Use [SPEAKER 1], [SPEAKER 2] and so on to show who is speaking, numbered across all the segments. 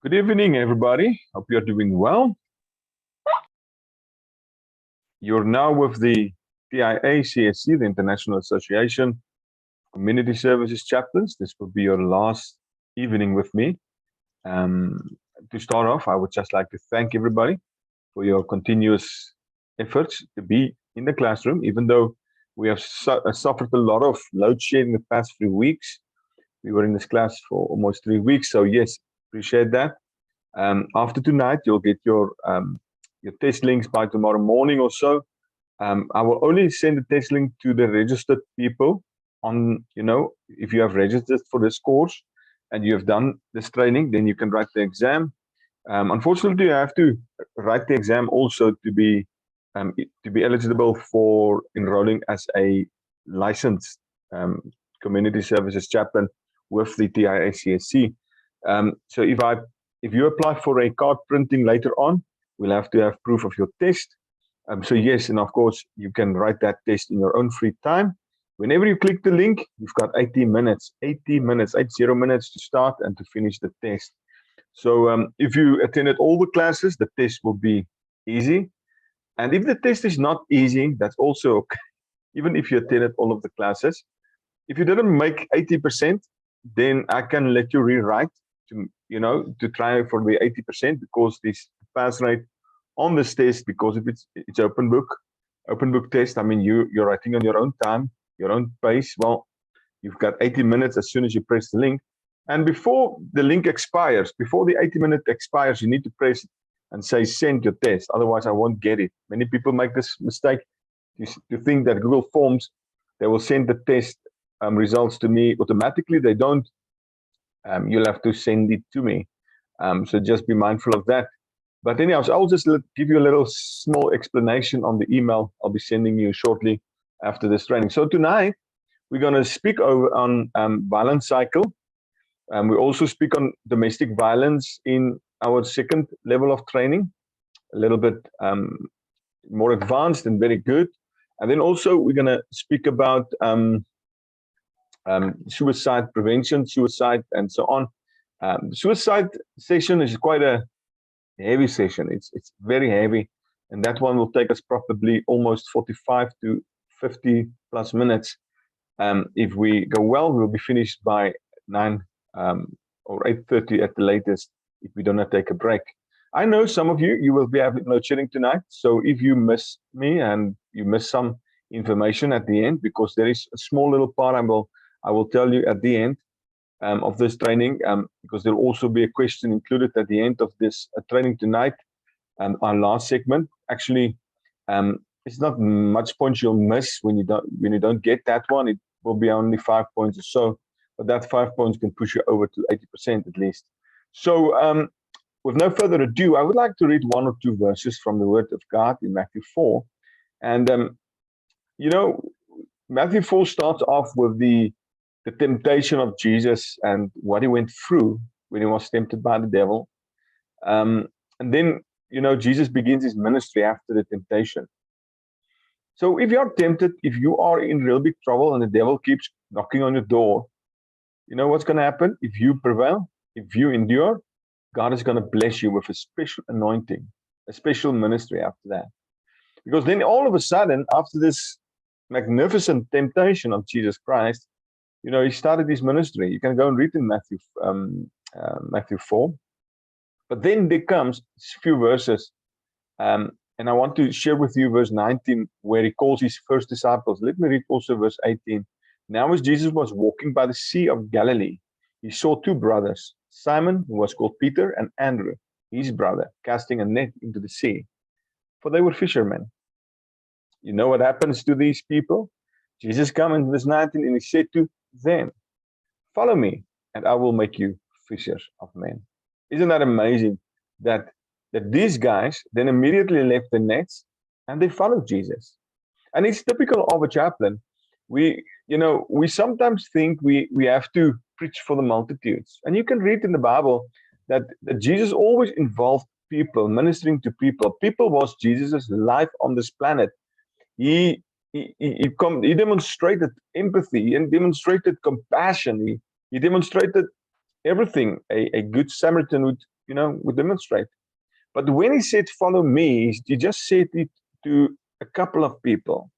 [SPEAKER 1] Good evening, everybody. Hope you're doing well. You're now with the TIACSC, the International Association of Community Services Chaplains. This will be your last evening with me. To start off, I would just like to thank everybody for your continuous efforts to be in the classroom, even though we have suffered a lot of load shedding the past 3 weeks. We were in this class for almost 3 weeks, so yes, appreciate that. After tonight, you'll get your test links by tomorrow morning or so. I will only send the test link to the registered people on, if you have registered for this course and you have done this training, then you can write the exam. Unfortunately, you have to write the exam also to be eligible for enrolling as a licensed community services chaplain with the TIACSC. So if you apply for a card printing later on, we'll have to have proof of your test. So yes, and of course, you can write that test in your own free time. Whenever you click the link, you've got 80 minutes to start and to finish the test. So if you attended all the classes, the test will be easy. And if the test is not easy, that's also okay. Even if you attended all of the classes. If you didn't make 80%, then I can let you rewrite to try for the 80%, because this pass rate on this test, because if it's open book test, I mean, you're writing on your own time, your own pace. Well, you've got 80 minutes as soon as you press the link. And before the link expires, before the 80-minute expires, you need to press it and say, send your test. Otherwise, I won't get it. Many people make this mistake to think that Google Forms, they will send the test results to me automatically. They don't. You'll have to send it to me. So just be mindful of that. But anyhow, I'll just give you a little small explanation on the email I'll be sending you shortly after this training. So tonight, we're going to speak on violence cycle. We also speak on domestic violence in our second level of training, a little bit more advanced and very good. And then also we're going to speak about suicide prevention, suicide, and so on. The suicide session is quite a heavy session. It's very heavy, and that one will take us probably almost 45 to 50 plus minutes. If we go well, we'll be finished by 9 or 8:30 at the latest, if we do not take a break. I know some of you will be having load shedding tonight, so if you miss me and you miss some information at the end, because there is a small little part I will tell you at the end of this training, because there will also be a question included at the end of this training tonight. Our last segment, actually, it's not much points you'll miss when you don't get that one. It will be only 5 points or so, but that 5 points can push you over to 80% at least. So with no further ado, I would like to read 1 or 2 verses from the Word of God in Matthew 4. And Matthew 4 starts off with the temptation of Jesus and what he went through when he was tempted by the devil. And then, Jesus begins his ministry after the temptation. So if you're tempted, if you are in real big trouble and the devil keeps knocking on your door, you know what's going to happen? If you prevail, if you endure, God is going to bless you with a special anointing, a special ministry after that. Because then all of a sudden, after this magnificent temptation of Jesus Christ, he started his ministry. You can go and read in Matthew 4. But then there comes a few verses, and I want to share with you verse 19, where he calls his first disciples. Let me read also verse 18. Now as Jesus was walking by the Sea of Galilee, he saw 2 brothers, Simon, who was called Peter, and Andrew, his brother, casting a net into the sea, for they were fishermen. You know what happens to these people? Jesus came in verse 19 and he said to them, follow me and I will make you fishers of men. Isn't that amazing that these guys then immediately left the nets and they followed Jesus? And it's typical of a chaplain. We sometimes think we have to preach for the multitudes. And you can read in the Bible that Jesus always involved people, ministering to people. People was Jesus's life on this planet. He demonstrated empathy and demonstrated compassion. He demonstrated everything a good Samaritan would demonstrate. But when he said, follow me, he just said it to a couple of people,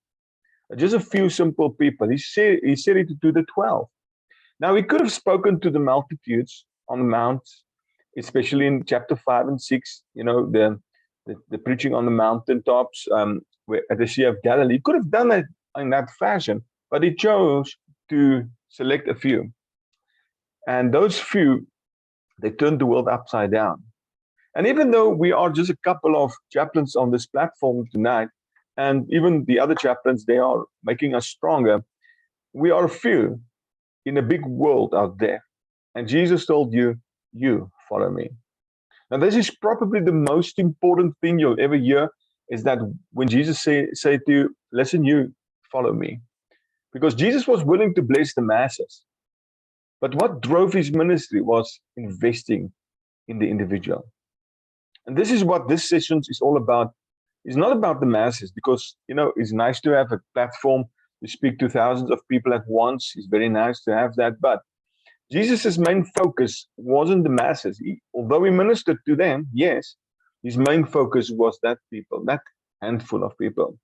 [SPEAKER 1] just a few simple people. He said it to the 12. Now, he could have spoken to the multitudes on the mount, especially in chapter 5 and 6, the preaching on the mountaintops at the Sea of Galilee. He could have done it in that fashion, but he chose to select a few. And those few, they turned the world upside down. And even though we are just a couple of chaplains on this platform tonight, and even the other chaplains, they are making us stronger, we are few in a big world out there. And Jesus told you, follow me. Now, this is probably the most important thing you'll ever hear, is that when Jesus say to you, listen, you follow me. Because Jesus was willing to bless the masses. But what drove his ministry was investing in the individual. And this is what this session is all about. It's not about the masses, because, it's nice to have a platform to speak to thousands of people at once. It's very nice to have that. But Jesus' main focus wasn't the masses. Although he ministered to them, yes, his main focus was that people, that handful of people.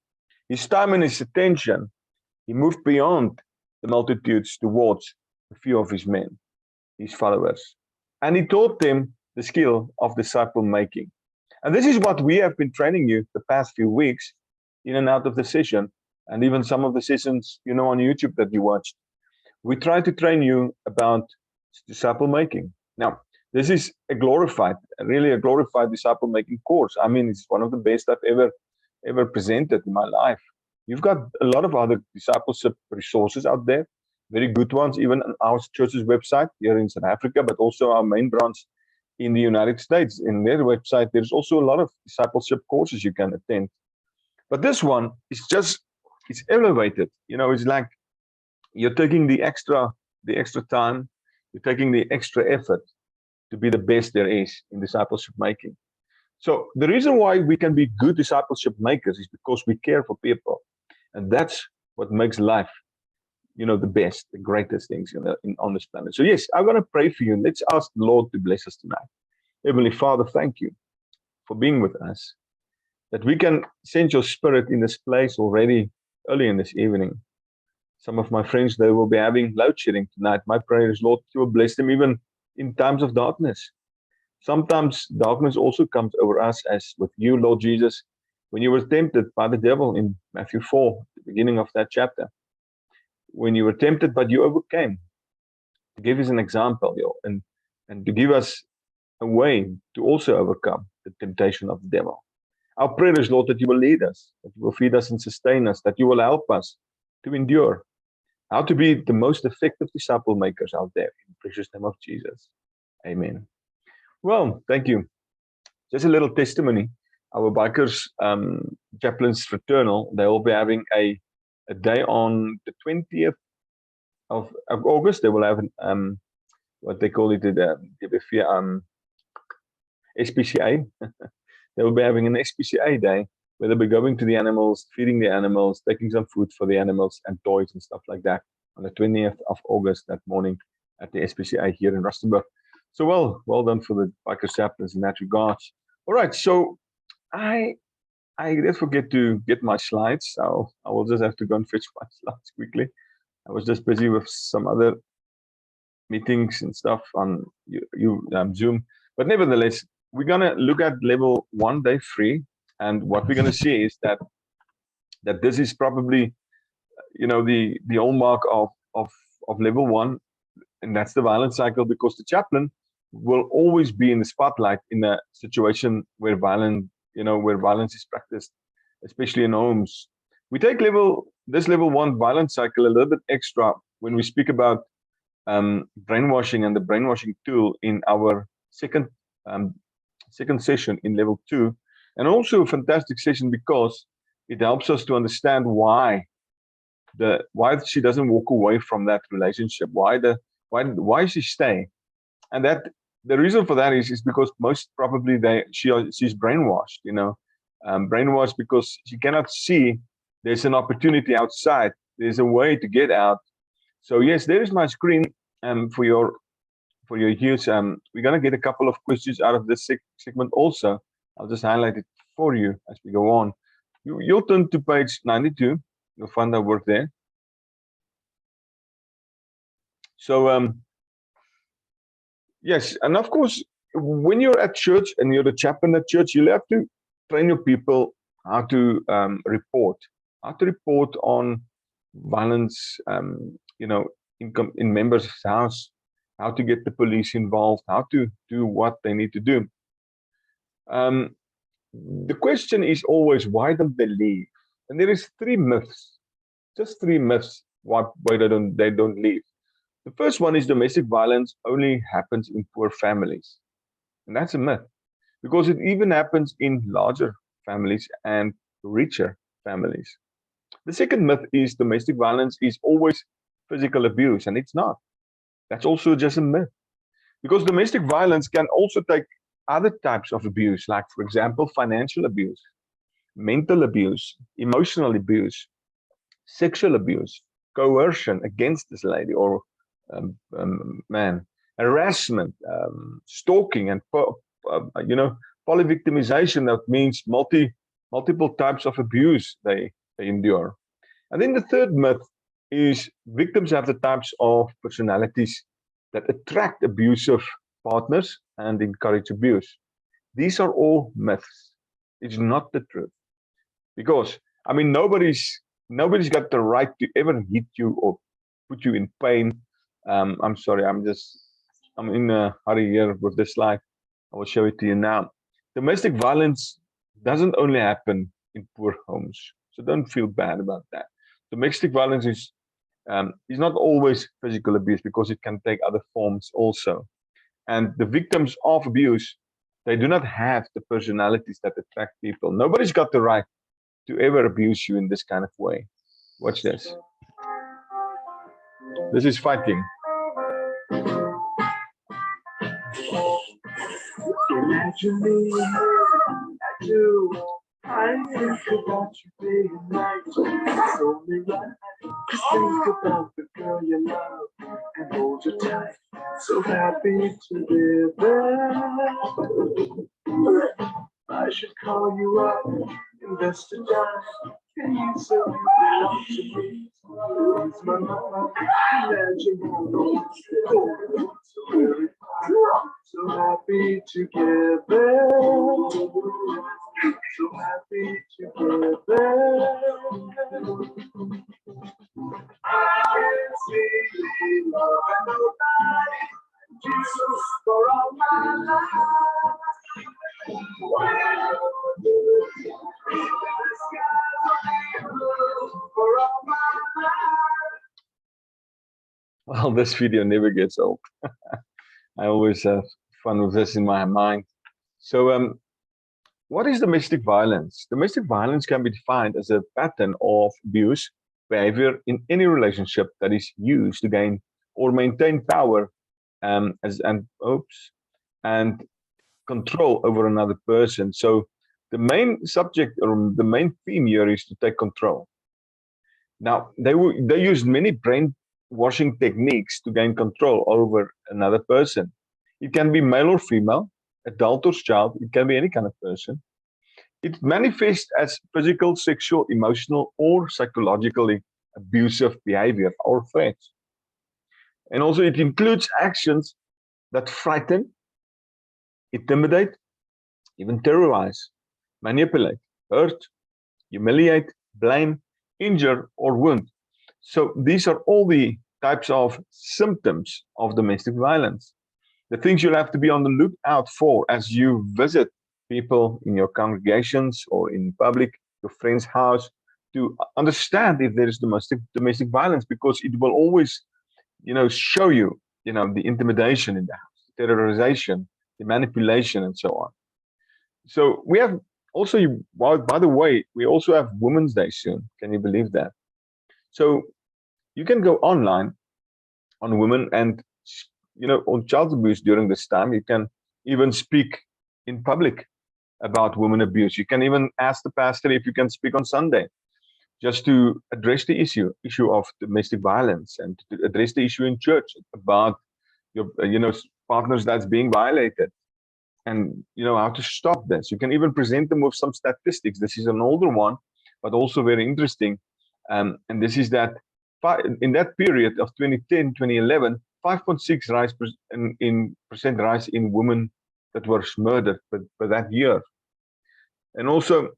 [SPEAKER 1] His time and his attention, he moved beyond the multitudes towards a few of his men, his followers. And he taught them the skill of disciple making. And this is what we have been training you the past few weeks, in and out of the session, and even some of the sessions, on YouTube that you watched. We try to train you about disciple making. Now, this is really a glorified disciple making course. I mean, it's one of the best I've ever presented in my life. You've got a lot of other discipleship resources out there, very good ones, even on our church's website here in South Africa, but also our main branch in the United States. In their website, there's also a lot of discipleship courses you can attend. But this one is it's elevated. It's like you're taking the extra time, you're taking the extra effort to be the best there is in discipleship making. So the reason why we can be good discipleship makers is because we care for people. And that's what makes life, the best, the greatest things on this planet. So yes, I'm going to pray for you. Let's ask the Lord to bless us tonight. Heavenly Father, thank you for being with us, that we can send your spirit in this place already early in this evening. Some of my friends, they will be having load shedding tonight. My prayer is, Lord, you will bless them even in times of darkness. Sometimes darkness also comes over us, as with you, Lord Jesus, when you were tempted by the devil in Matthew 4, the beginning of that chapter. When you were tempted, but you overcame, to give us an example, and to give us a way to also overcome the temptation of the devil. Our prayer is, Lord, that you will lead us, that you will feed us and sustain us, that you will help us to endure, how to be the most effective disciple makers out there. In the precious name of Jesus. Amen. Well, thank you. Just a little testimony. Our bikers, chaplains fraternal, they will be having a day on the 20th of August. They will have what they call it, the SPCA. They will be having an SPCA day where they'll be going to the animals, feeding the animals, taking some food for the animals and toys and stuff like that on the 20th of August that morning at the SPCA here in Rustenburg. So well done for the biker chaplains in that regard. All right, so I did forget to get my slides, so I will just have to go and fetch my slides quickly. I was just busy with some other meetings and stuff on Zoom, but nevertheless, we're gonna look at level 1, day 3, and what we're gonna see is that this is probably, the hallmark of level 1, and that's the violence cycle, because the chaplain will always be in the spotlight in a situation where violence is practiced, especially in homes. We take this level 1 violence cycle a little bit extra when we speak about brainwashing and the brainwashing tool in our second session in level 2, and also a fantastic session because it helps us to understand why she doesn't walk away from that relationship, why she stay, and that the reason for that is because most probably she's brainwashed, brainwashed because she cannot see there's an opportunity outside, there's a way to get out. So yes, there is my screen for your for your use. We're going to get a couple of questions out of this segment also. I'll just highlight it for you as we go on. You'll turn to page 92. You'll find our work there. So, yes, and of course, when you're at church and you're the chaplain at church, you'll have to train your people how to report on violence, in members' house, how to get the police involved, how to do what they need to do. The question is always, why don't they leave? And there is just three myths why they don't leave. The first one is domestic violence only happens in poor families. And that's a myth, because it even happens in larger families and richer families. The second myth is domestic violence is always physical abuse, and it's not. That's also just a myth, because domestic violence can also take other types of abuse, like, for example, financial abuse, mental abuse, emotional abuse, sexual abuse, coercion against this lady or man, harassment, stalking, and polyvictimization. That means multiple types of abuse they endure. And then the third myth is victims have the types of personalities that attract abusive partners and encourage abuse. These are all myths. It's not the truth, because nobody's got the right to ever hit you or put you in pain. I'm sorry, I'm in a hurry here with this slide. I will show it to you now. Domestic violence doesn't only happen in poor homes, so don't feel bad about that. Domestic violence is not always physical abuse, because it can take other forms also. And the victims of abuse, they do not have the personalities that attract people. Nobody's got the right to ever abuse you in this kind of way. Watch this. This is fighting. Imagine me, I do. I think about you day and night. It's only right to think about the girl you love and hold her tight. So happy together. I should call you up, invest a dime. Can you say you belong to me? It's my mama. Imagine how so very fine. So happy together. So happy together. I can see love and nobody. Jesus for all my life. Well, this video never gets old. I always have fun with this in my mind. So, what is domestic violence? Domestic violence can be defined as a pattern of abuse behavior in any relationship that is used to gain or maintain power and control over another person. So the main subject or the main theme here is to take control. Now, they use many brainwashing techniques to gain control over another person. It can be male or female, adult or child. It can be any kind of person. It manifests as physical, sexual, emotional, or psychologically abusive behavior or threats. And also it includes actions that frighten, intimidate, even terrorize, manipulate, hurt, humiliate, blame, injure, or wound. So these are all the types of symptoms of domestic violence. The things you'll have to be on the lookout for as you visit people in your congregations or in public, your friend's house, to understand if there is domestic violence, because it will always, show you, the intimidation in the house, the terrorization, the manipulation, and so on. So we have also, by the way, we also have Women's Day soon. Can you believe that? So you can go online on women and, on child abuse during this time. You can even speak in public about women abuse. You can even ask the pastor if you can speak on Sunday, just to address the issue of domestic violence, and to address the issue in church about your, partners that's being violated, and how to stop this. You can even present them with some statistics. This is an older one, but also very interesting. And this is that in that period of 2010, 2011, 5.6 rise in percent rise in women that were murdered for that year. And also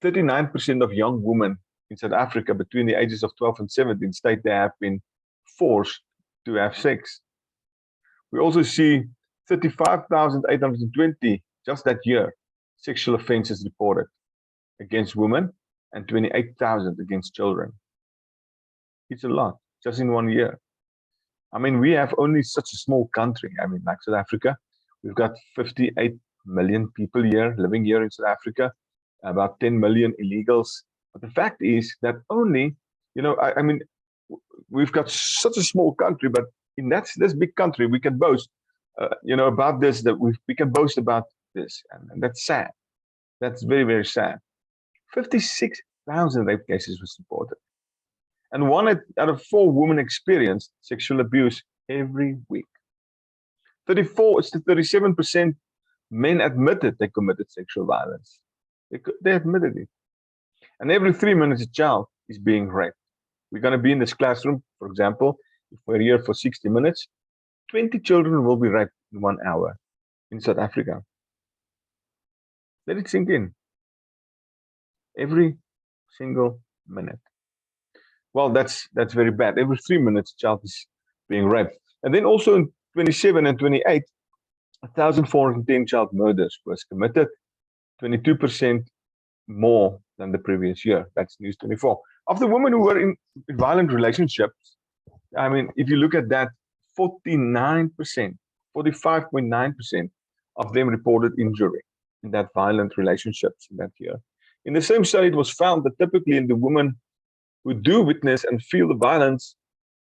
[SPEAKER 1] 39% of young women in South Africa between the ages of 12 and 17 state they have been forced to have sex. We also see 35,820 just that year sexual offenses reported against women and 28,000 against children. It's a lot just in 1 year. I mean, we have only such a small country. I mean, like South Africa, we've got 58 million people here living here in South Africa, about 10 million illegals. But the fact is that only, I mean, we've got such a small country, but in this big country, we can boast, about this, that we can boast about this. And that's sad. That's very, very sad. 56,000 rape cases was reported. And 1 out of 4 women experienced sexual abuse every week. 37% men admitted they committed sexual violence. They admitted it. And every 3 minutes, a child is being raped. We're going to be in this classroom, for example, if we're here for 60 minutes, 20 children will be raped in 1 hour in South Africa. Let it sink in. Every single minute. Well, that's very bad. Every 3 minutes, a child is being raped. And then also in 27 and 28, 1,410 child murders was committed, 22% more than the previous year. That's News 24. Of the women who were in violent relationships, I mean, if you look at that, 49%, 45.9% of them reported injury in that violent relationships in that year. In the same study, it was found that typically in the women who do witness and feel the violence,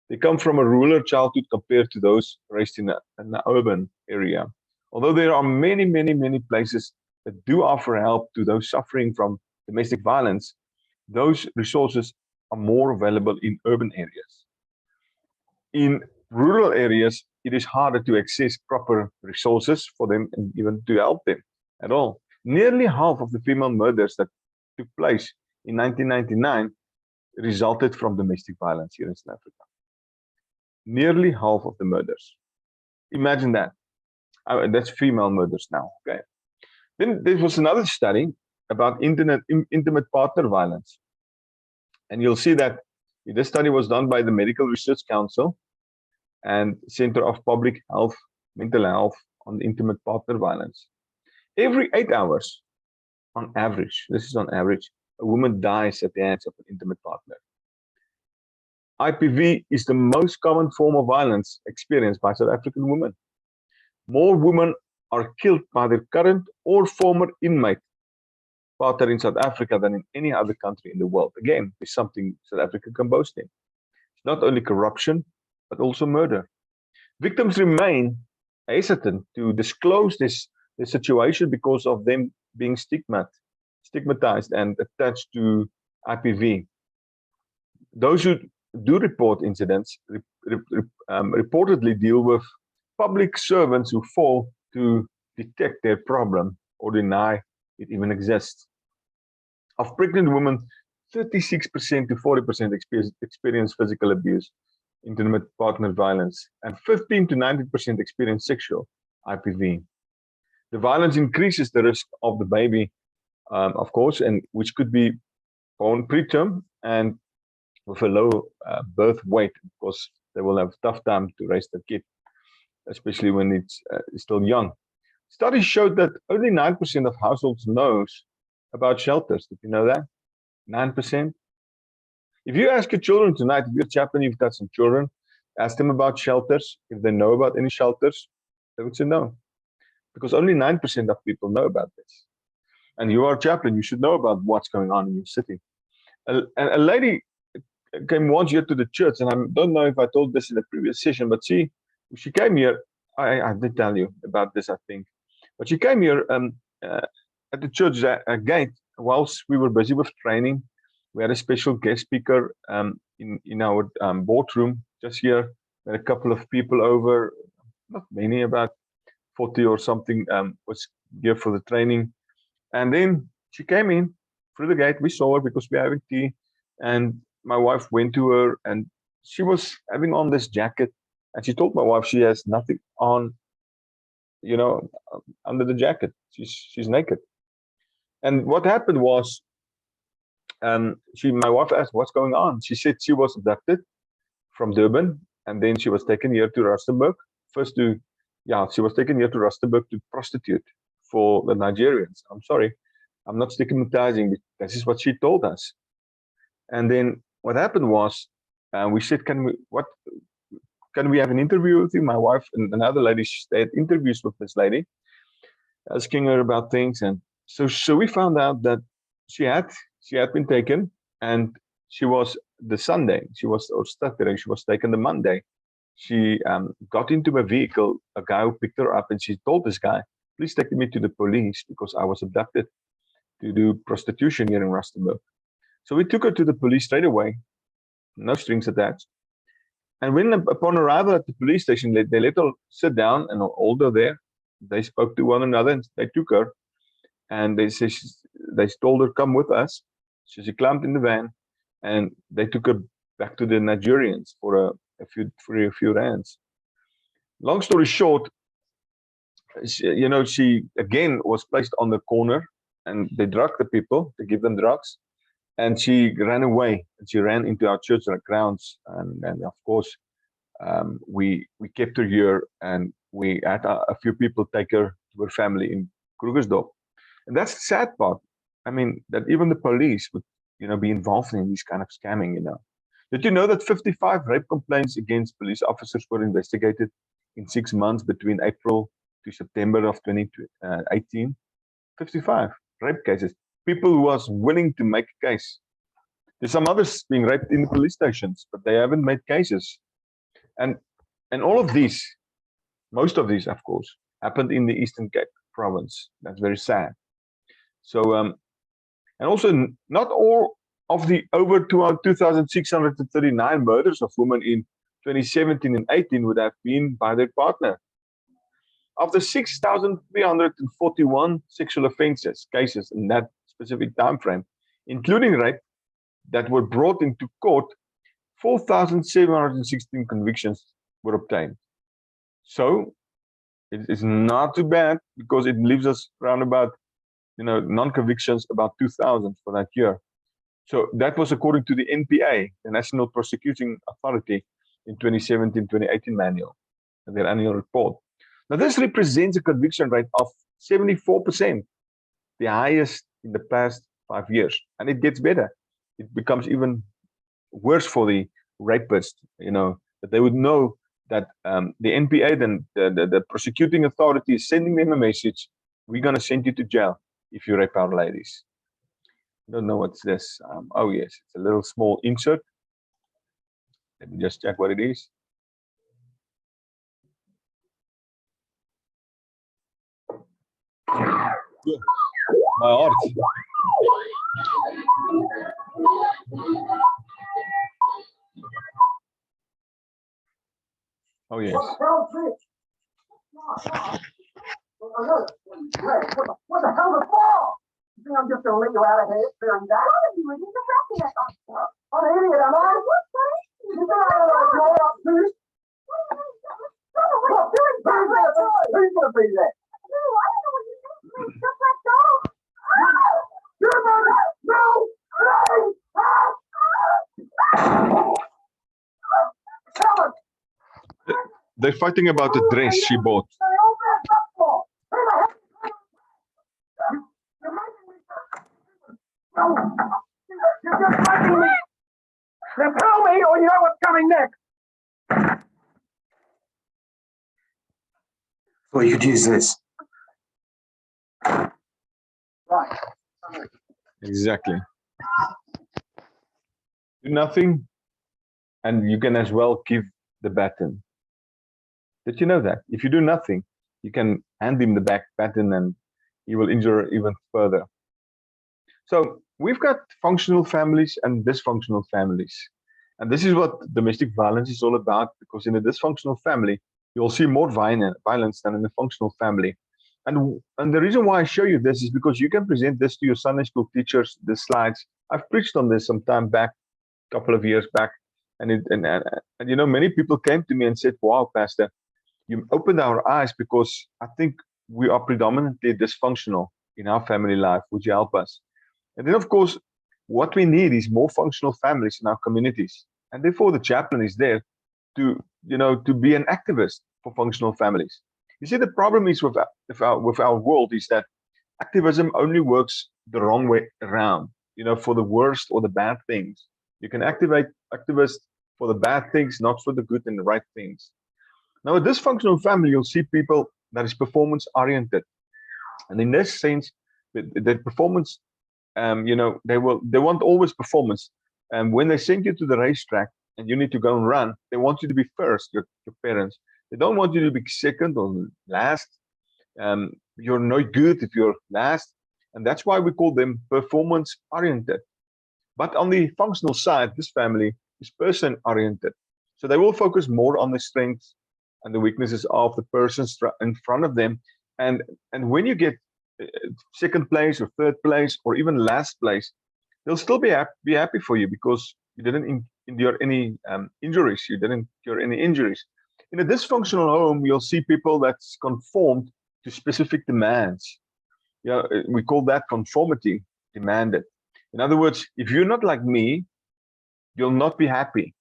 [SPEAKER 1] they come from a rural childhood compared to those raised in an urban area. Although there are many, many, many places that do offer help to those suffering from domestic violence, those resources are more available in urban areas. In rural areas, it is harder to access proper resources for them and even to help them at all. Nearly half of the female murders that took place in 1999 resulted from domestic violence here in South Africa. Nearly half of the murders. Imagine that. That's female murders now. Okay. Then there was another study about intimate partner violence. And you'll see that this study was done by the Medical Research Council and Center of Public Health, Mental Health on intimate partner violence. Every 8 hours, on average, this is on average, a woman dies at the hands of an intimate partner. IPV is the most common form of violence experienced by South African women. More women are killed by their current or former inmate partner in South Africa than in any other country in the world. Again, it's something South Africa can boast in. It's not only corruption, but also murder. Victims remain hesitant to disclose this situation because of them being stigmatized and attached to IPV. Those who do report incidents reportedly deal with public servants who fail to detect their problem or deny it even exists. Of pregnant women, 36% to 40% experience physical abuse, intimate partner violence, and 15 to 90% experience sexual IPV. The violence increases the risk of the baby, of course, and which could be born preterm and with a low birth weight. Of course, they will have a tough time to raise the kid, especially when it's still young. Studies showed that only 9% of households knows about shelters. Did you know that? 9%. If you ask your children tonight, if you're a chaplain, you've got some children, ask them about shelters. If they know about any shelters, they would say no, because only 9% of people know about this. And you are a chaplain, you should know about what's going on in your city. A lady came once here to the church, and I don't know if I told this in the previous session, but she came here. I did tell you about this, I think. But she came here at the church gate whilst we were busy with training. We had a special guest speaker in our boardroom just here We had a couple of people over, not many, about 40 or something, was here for the training. And then she came in through the gate. We saw her because we were having tea. And my wife went to her, and she was having on this jacket. And she told my wife she has nothing on, under the jacket. She's naked. And what happened was, my wife asked, "What's going on?" She said she was abducted from Durban, and then she was taken here to Rustenburg. She was taken here to Rustenburg to prostitute for the Nigerians. I'm sorry, I'm not stigmatizing, but this is what she told us. And then what happened was, we said, "Can we have an interview with you?" My wife and another lady, they had interviews with this lady, asking her about things. And so we found out that she had been taken, and she was the Sunday, she was taken the Monday. She got into a vehicle, a guy who picked her up, and she told this guy, "Please take me to the police because I was abducted to do prostitution here in Rustenburg." So we took her to the police straight away, no strings attached. And when, upon arrival at the police station, they let her sit down and hold her there. They spoke to one another, and they took her, and they told her, "Come with us." So she climbed in the van, and they took her back to the Nigerians for a few rands. Long story short, she again was placed on the corner, and they drugged the people. They give them drugs, and she ran away. She ran into our church grounds, and of course, we kept her here, and we had a few people take her to her family in Krugersdorp. And that's the sad part. I mean, that even the police would, be involved in these kind of scamming, Did you know that 55 rape complaints against police officers were investigated in 6 months between April to September of 2018? 55 rape cases. People who was willing to make a case. There's some others being raped in the police stations, but they haven't made cases. And all of these, most of these, of course, happened in the Eastern Cape province. That's very sad. So, and also, not all of the over 2,639 murders of women in 2017 and 18 would have been by their partner. Of the 6,341 sexual offenses cases in that specific time frame, including rape, that were brought into court, 4,716 convictions were obtained. So it is not too bad, because it leaves us around about, non-convictions about 2,000 for that year. So that was according to the NPA, the National Prosecuting Authority, in 2017-2018 manual, their annual report. Now, this represents a conviction rate of 74%, the highest in the past 5 years. And it gets better. It becomes even worse for the rapist, that they would know that the NPA, then the prosecuting authority, is sending them a message: "We're going to send you to jail if you rape our ladies." I don't know what's this. Oh, yes, it's a little small insert. Let me just check what it is. My heart. Oh, yes.
[SPEAKER 2] What the hell is the ball? You think I'm just going to let you out of here there and die? You were interrupting us. I'm an idiot, am I? You think I'm going to grow up too? Who's going to be there?
[SPEAKER 1] They're fighting about the dress she bought.
[SPEAKER 2] You're just fighting me. Then tell me, or you know what's coming next.
[SPEAKER 3] Well, you could use this.
[SPEAKER 2] Right.
[SPEAKER 1] Exactly. Do nothing, and you can as well give the baton. Did you know that? If you do nothing, you can hand him the baton, and he will injure even further. So we've got functional families and dysfunctional families. And this is what domestic violence is all about, because in a dysfunctional family, you'll see more violence than in a functional family. And the reason why I show you this is because you can present this to your Sunday school teachers, the slides. I've preached on this some time back, a couple of years back. And you know, many people came to me and said, wow, Pastor, you opened our eyes, because I think we are predominantly dysfunctional in our family life. Would you help us? And then, of course, what we need is more functional families in our communities. And therefore, the chaplain is there to, you know, to be an activist for functional families. You see, the problem is with our world is that activism only works the wrong way around, you know, for the worst or the bad things. You can activate activists for the bad things, not for the good and the right things. Now, a dysfunctional family, you'll see people that is performance oriented. And in this sense, the performance, you know, they want always performance. And when they send you to the racetrack and you need to go and run, they want you to be first, your parents. They don't want you to be second or last. You're no good if you're last. And that's why we call them performance oriented. But on the functional side, this family is person oriented. So they will focus more on the strengths and the weaknesses of the person in front of them. And when you get second place or third place or even last place, they'll still be happy for you, because you didn't endure any injuries. You didn't incur any injuries. In a dysfunctional home, you'll see people that's conformed to specific demands. Yeah, we call that conformity demanded. In other words, if you're not like me, you'll not be happy.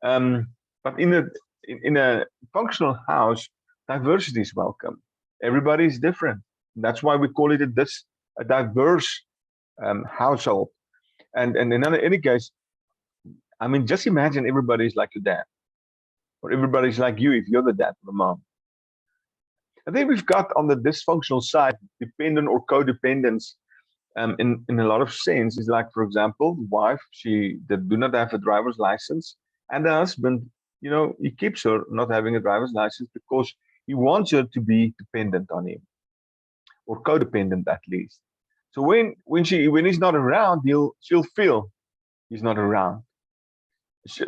[SPEAKER 1] But in a functional house, diversity is welcome. Everybody is different. That's why we call it a diverse household. And in any case, I mean, just imagine everybody's like your dad, or everybody's like you if you're the dad or the mom. And then we've got on the dysfunctional side, dependent or codependence. In a lot of sense, is like, for example, the wife, she do not have a driver's license, and the husband, you know, he keeps her not having a driver's license because he wants her to be dependent on him, or codependent at least. So when he's not around, she'll feel he's not around.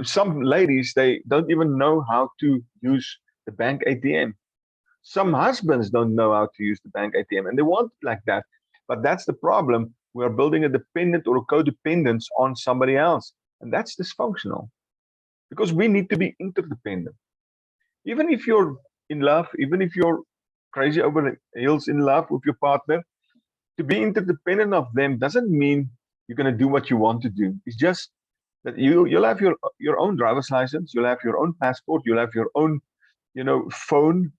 [SPEAKER 1] Some ladies, they don't even know how to use the bank ATM. Some husbands don't know how to use the bank ATM, and they want it like that. But that's the problem. We are building a dependent or a codependence on somebody else, and that's dysfunctional, because we need to be interdependent. Even if you're in love, even if you're crazy over the hills in love with your partner, to be interdependent of them doesn't mean you're going to do what you want to do. It's just that you'll have your own driver's license, you'll have your own passport, you'll have your own, you know, phone.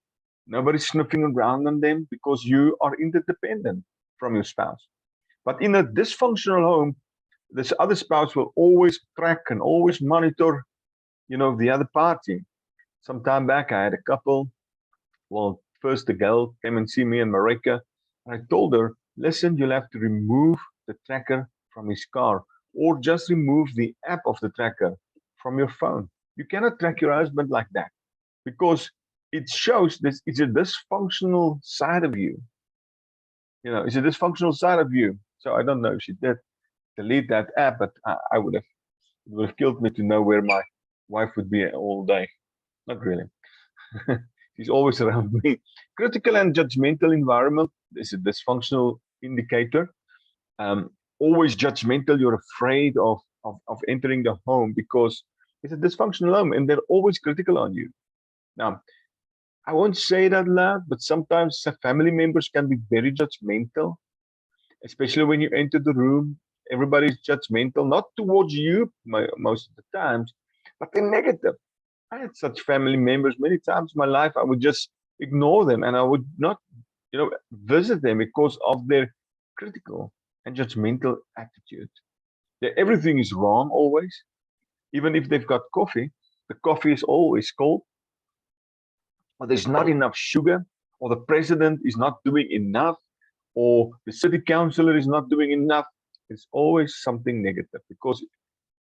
[SPEAKER 1] Nobody's sniffing around on them, because you are interdependent from your spouse. But in a dysfunctional home, this other spouse will always track and always monitor, you know, the other party. Some time back, I had a couple. Well, first the girl came and see me in Marika, and I told her, listen, you'll have to remove the tracker from his car, or just remove the app of the tracker from your phone. You cannot track your husband like that, because it shows this is a dysfunctional side of you. You know, it's a dysfunctional side of you. So I don't know if she did delete that app, but it would have killed me to know where my wife would be all day. Not really. She's always around me. Critical and judgmental environment is a dysfunctional indicator. Always judgmental. You're afraid of entering the home because it's a dysfunctional home, and they're always critical on you. Now, I won't say that loud, but sometimes family members can be very judgmental, especially when you enter the room. Everybody's judgmental, not towards you most of the times, but they're negative. I had such family members many times in my life. I would just ignore them, and I would not, you know, visit them because of their critical and judgmental attitude. Everything is wrong always. Even if they've got coffee, the coffee is always cold, or there's not enough sugar, or the president is not doing enough, or the city councillor is not doing enough. It's always something negative, because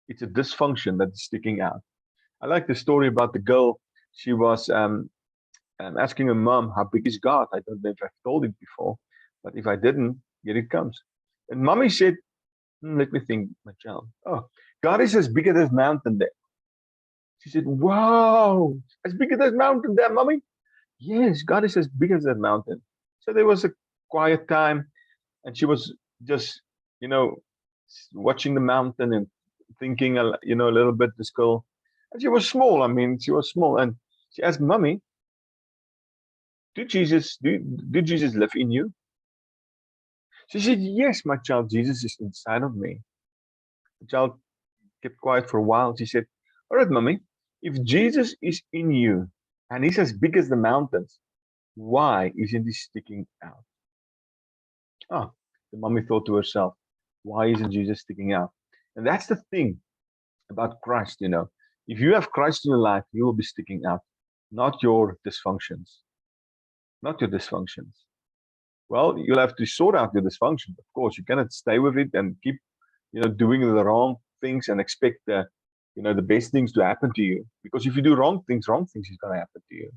[SPEAKER 1] it's a dysfunction that is sticking out. I like the story about the girl. She was asking her mom, how big is God? I don't know if I've told it before, but if I didn't, here it comes. And mommy said, let me think, my child. Oh, God is as big as this mountain there. She said, wow, as big as this mountain there, mommy? Yes, God is as big as that mountain. So there was a quiet time, and she was just, you know, watching the mountain and thinking, you know, a little bit, this girl. And she was small. I mean, she was small. And she asked, mommy, did Jesus live in you? She said, yes, my child, Jesus is inside of me. The child kept quiet for a while. She said, all right, mommy, if Jesus is in you and he's as big as the mountains, why isn't he sticking out? Oh, the mommy thought to herself, why isn't Jesus sticking out? And that's the thing about Christ, you know. If you have Christ in your life, you will be sticking out, not your dysfunctions. Not your dysfunctions. Well, you'll have to sort out your dysfunction. Of course, you cannot stay with it and keep, you know, doing the wrong things and expect the, you know, the best things to happen to you. Because if you do wrong things is going to happen to you.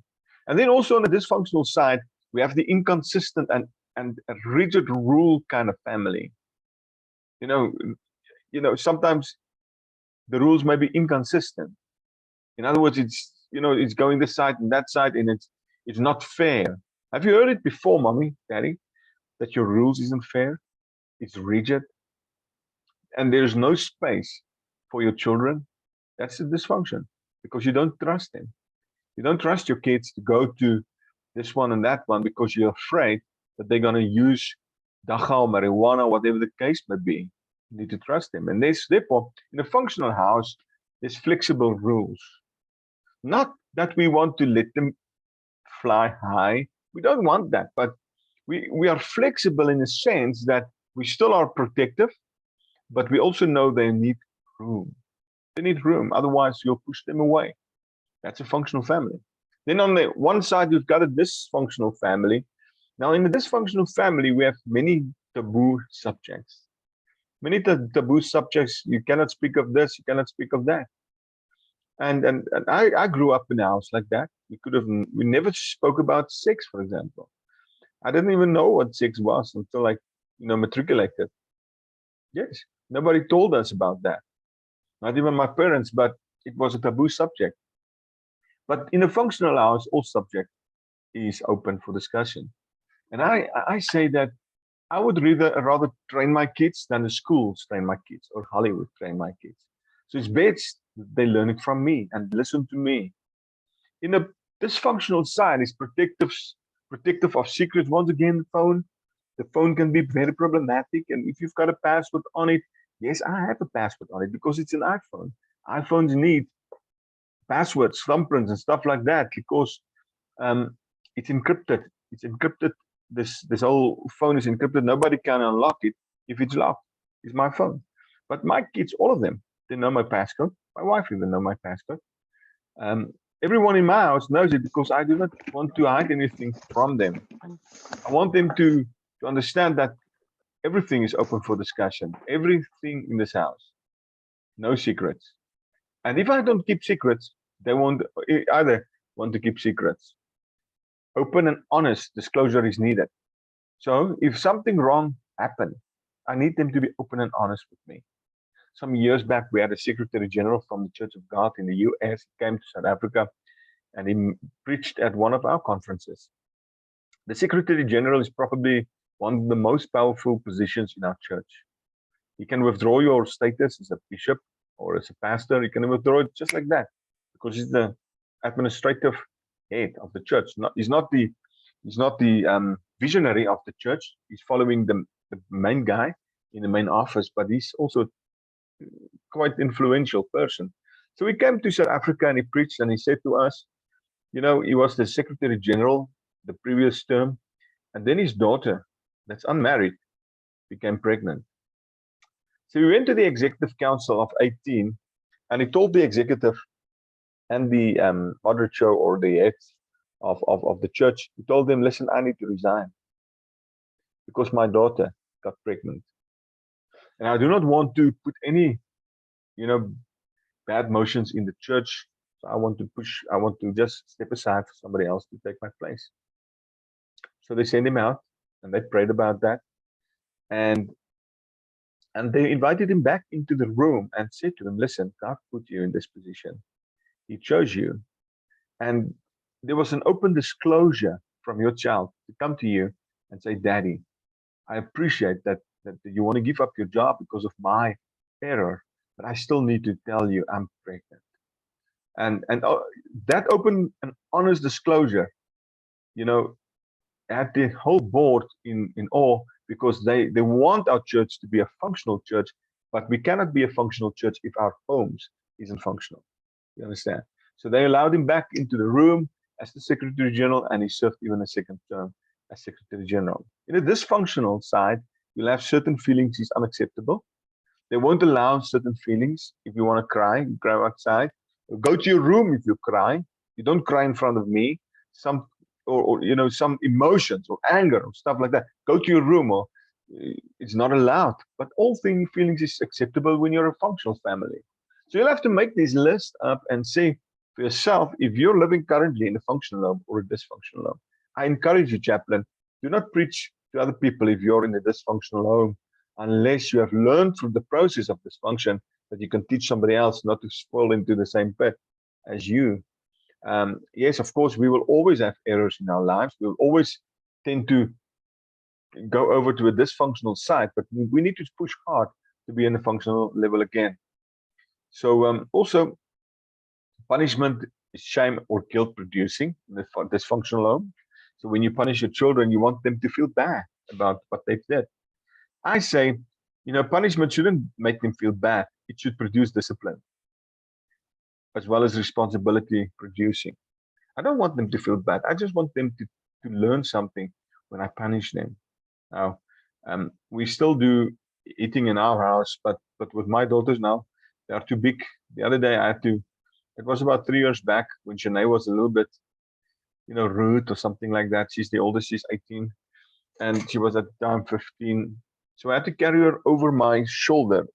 [SPEAKER 1] And then also on the dysfunctional side, we have the inconsistent and a rigid rule kind of family. You know, sometimes the rules may be inconsistent. In other words, it's, you know, it's going this side and that side, and it's not fair. Have you heard it before, mommy, daddy, that your rules isn't fair? It's rigid, and there's no space for your children. That's a dysfunction because you don't trust them. You don't trust your kids to go to this one and that one because you're afraid that they're going to use dacha or marijuana, whatever the case may be. You need to trust them. And therefore, in a functional house, there's flexible rules. Not that we want to let them fly high. We don't want that, but we are flexible in a sense that we still are protective, but we also know they need room. They need room, otherwise you'll push them away. That's a functional family. Then on the one side, you've got a dysfunctional family. Now, in the dysfunctional family, we have many taboo subjects. Many taboo subjects. You cannot speak of this, you cannot speak of that. And I grew up in a house like that. We never spoke about sex, for example. I didn't even know what sex was until I, you know, matriculated. Yes, nobody told us about that. Not even my parents, but it was a taboo subject. But in a functional house, all subject is open for discussion. And I say that I would rather train my kids than the schools train my kids or Hollywood train my kids. So it's best they learn it from me and listen to me. In a dysfunctional side is protective of secrets. Once again, the phone can be very problematic. And if you've got a password on it, yes, I have a password on it because it's an iPhone. iPhones need passwords, thumbprints, and stuff like that because it's encrypted. It's encrypted. This whole phone is encrypted. Nobody can unlock it if it's locked. It's my phone. But my kids, all of them, they know my passcode. My wife even know my passcode. Everyone in my house knows it because I do not want to hide anything from them. I want them to understand that everything is open for discussion. Everything in this house. No secrets. And if I don't keep secrets, they won't either want to keep secrets. Open and honest disclosure is needed. So if something wrong happened, I need them to be open and honest with me. Some years back, we had a Secretary General from the Church of God in the US. He came to South Africa and he preached at one of our conferences. The Secretary General is probably one of the most powerful positions in our church. You can withdraw your status as a bishop or as a pastor. You can withdraw it just like that because he's the administrative head of the church. He's not the visionary of the church. He's following the main guy in the main office, but he's also quite influential person. So he came to South Africa and he preached and he said to us, you know, he was the Secretary General the previous term, and then his daughter, that's unmarried, became pregnant. So we went to the Executive Council of 18, and he told the executive and the moderator or the head of the church, he told them, listen, I need to resign because my daughter got pregnant. And I do not want to put any, you know, bad motions in the church. So I want to just step aside for somebody else to take my place. So they sent him out and they prayed about that. And And they invited him back into the room and said to him, listen, God put you in this position. He chose you. And there was an open disclosure from your child to come to you and say, Daddy, I appreciate that you want to give up your job because of my error, but I still need to tell you I'm pregnant. And that open and honest disclosure, you know, had the whole board in awe, because they want our church to be a functional church, but we cannot be a functional church if our homes isn't functional. You understand? So they allowed him back into the room as the Secretary General, and he served even a second term as Secretary General. In a dysfunctional side, you'll have certain feelings is unacceptable. They won't allow certain feelings. If you want to cry, you cry outside. Go to your room if you cry. You don't cry in front of me. Or you know, some emotions or anger or stuff like that. Go to your room, or it's not allowed. But all feelings is acceptable when you're a functional family. So you'll have to make this list up and say for yourself, if you're living currently in a functional home or a dysfunctional home. I encourage you, chaplain, do not preach to other people if you're in a dysfunctional home, unless you have learned through the process of dysfunction that you can teach somebody else not to fall into the same pit as you. Yes, of course, we will always have errors in our lives. We'll always tend to go over to a dysfunctional side, but we need to push hard to be in a functional level again. So also, punishment is shame or guilt producing in the dysfunctional home. So when you punish your children, you want them to feel bad about what they've did. I say, you know, punishment shouldn't make them feel bad. It should produce discipline, as well as responsibility producing. I don't want them to feel bad. I just want them to learn something when I punish them. Now, we still do eating in our house, but with my daughters now, they are too big. The other day I had to, it was about 3 years back when Shanae was a little bit, you know, rude or something like that. She's the oldest, she's 18, and she was at the time 15. So I had to carry her over my shoulder.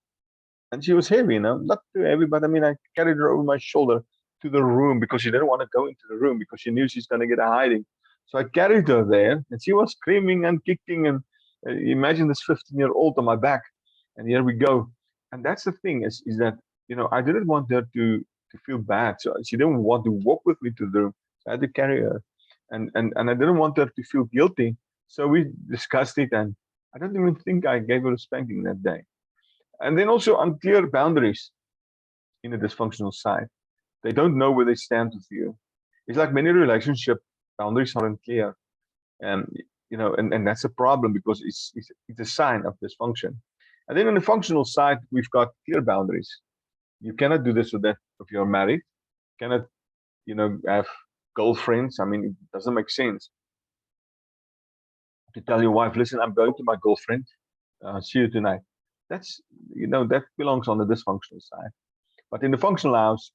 [SPEAKER 1] And she was heavy, you know, not too heavy, but I mean, I carried her over my shoulder to the room because she didn't want to go into the room because she knew she's going to get a hiding. So I carried her there, and she was screaming and kicking. And imagine this 15-year-old on my back. And here we go. And that's the thing is that, you know, I didn't want her to feel bad. So she didn't want to walk with me to the room. So I had to carry her. And I didn't want her to feel guilty. So we discussed it. And I don't even think I gave her a spanking that day. And then also unclear boundaries in a dysfunctional side. They don't know where they stand with you. It's like many relationship boundaries aren't clear. And you know, and that's a problem because it's a sign of dysfunction. And then on the functional side, we've got clear boundaries. You cannot do this with that if you're married. You cannot, you know, have girlfriends. I mean, it doesn't make sense to tell your wife, listen, I'm going to my girlfriend. See you tonight. That's, you know, that belongs on the dysfunctional side. But in the functional house,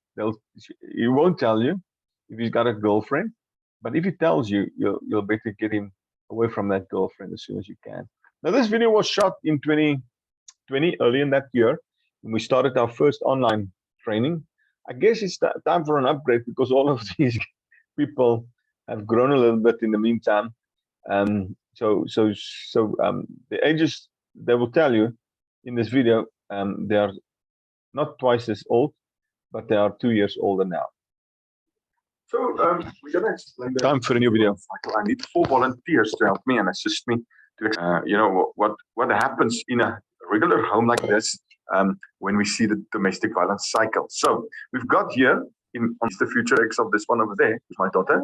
[SPEAKER 1] he won't tell you if he's got a girlfriend. But if he tells you, you'll better get him away from that girlfriend as soon as you can. Now, this video was shot in 2020, early in that year, when we started our first online training. I guess it's time for an upgrade because all of these people have grown a little bit in the meantime. So the ages they will tell you in this video, they are not twice as old, but they are 2 years older now.
[SPEAKER 3] So we're going to explain the
[SPEAKER 1] time for a new video.
[SPEAKER 3] cycle. I need 4 volunteers to help me and assist me to, you know, what happens in a regular home like this when we see the domestic violence cycle. So we've got here in the future ex of this one over there, is my daughter.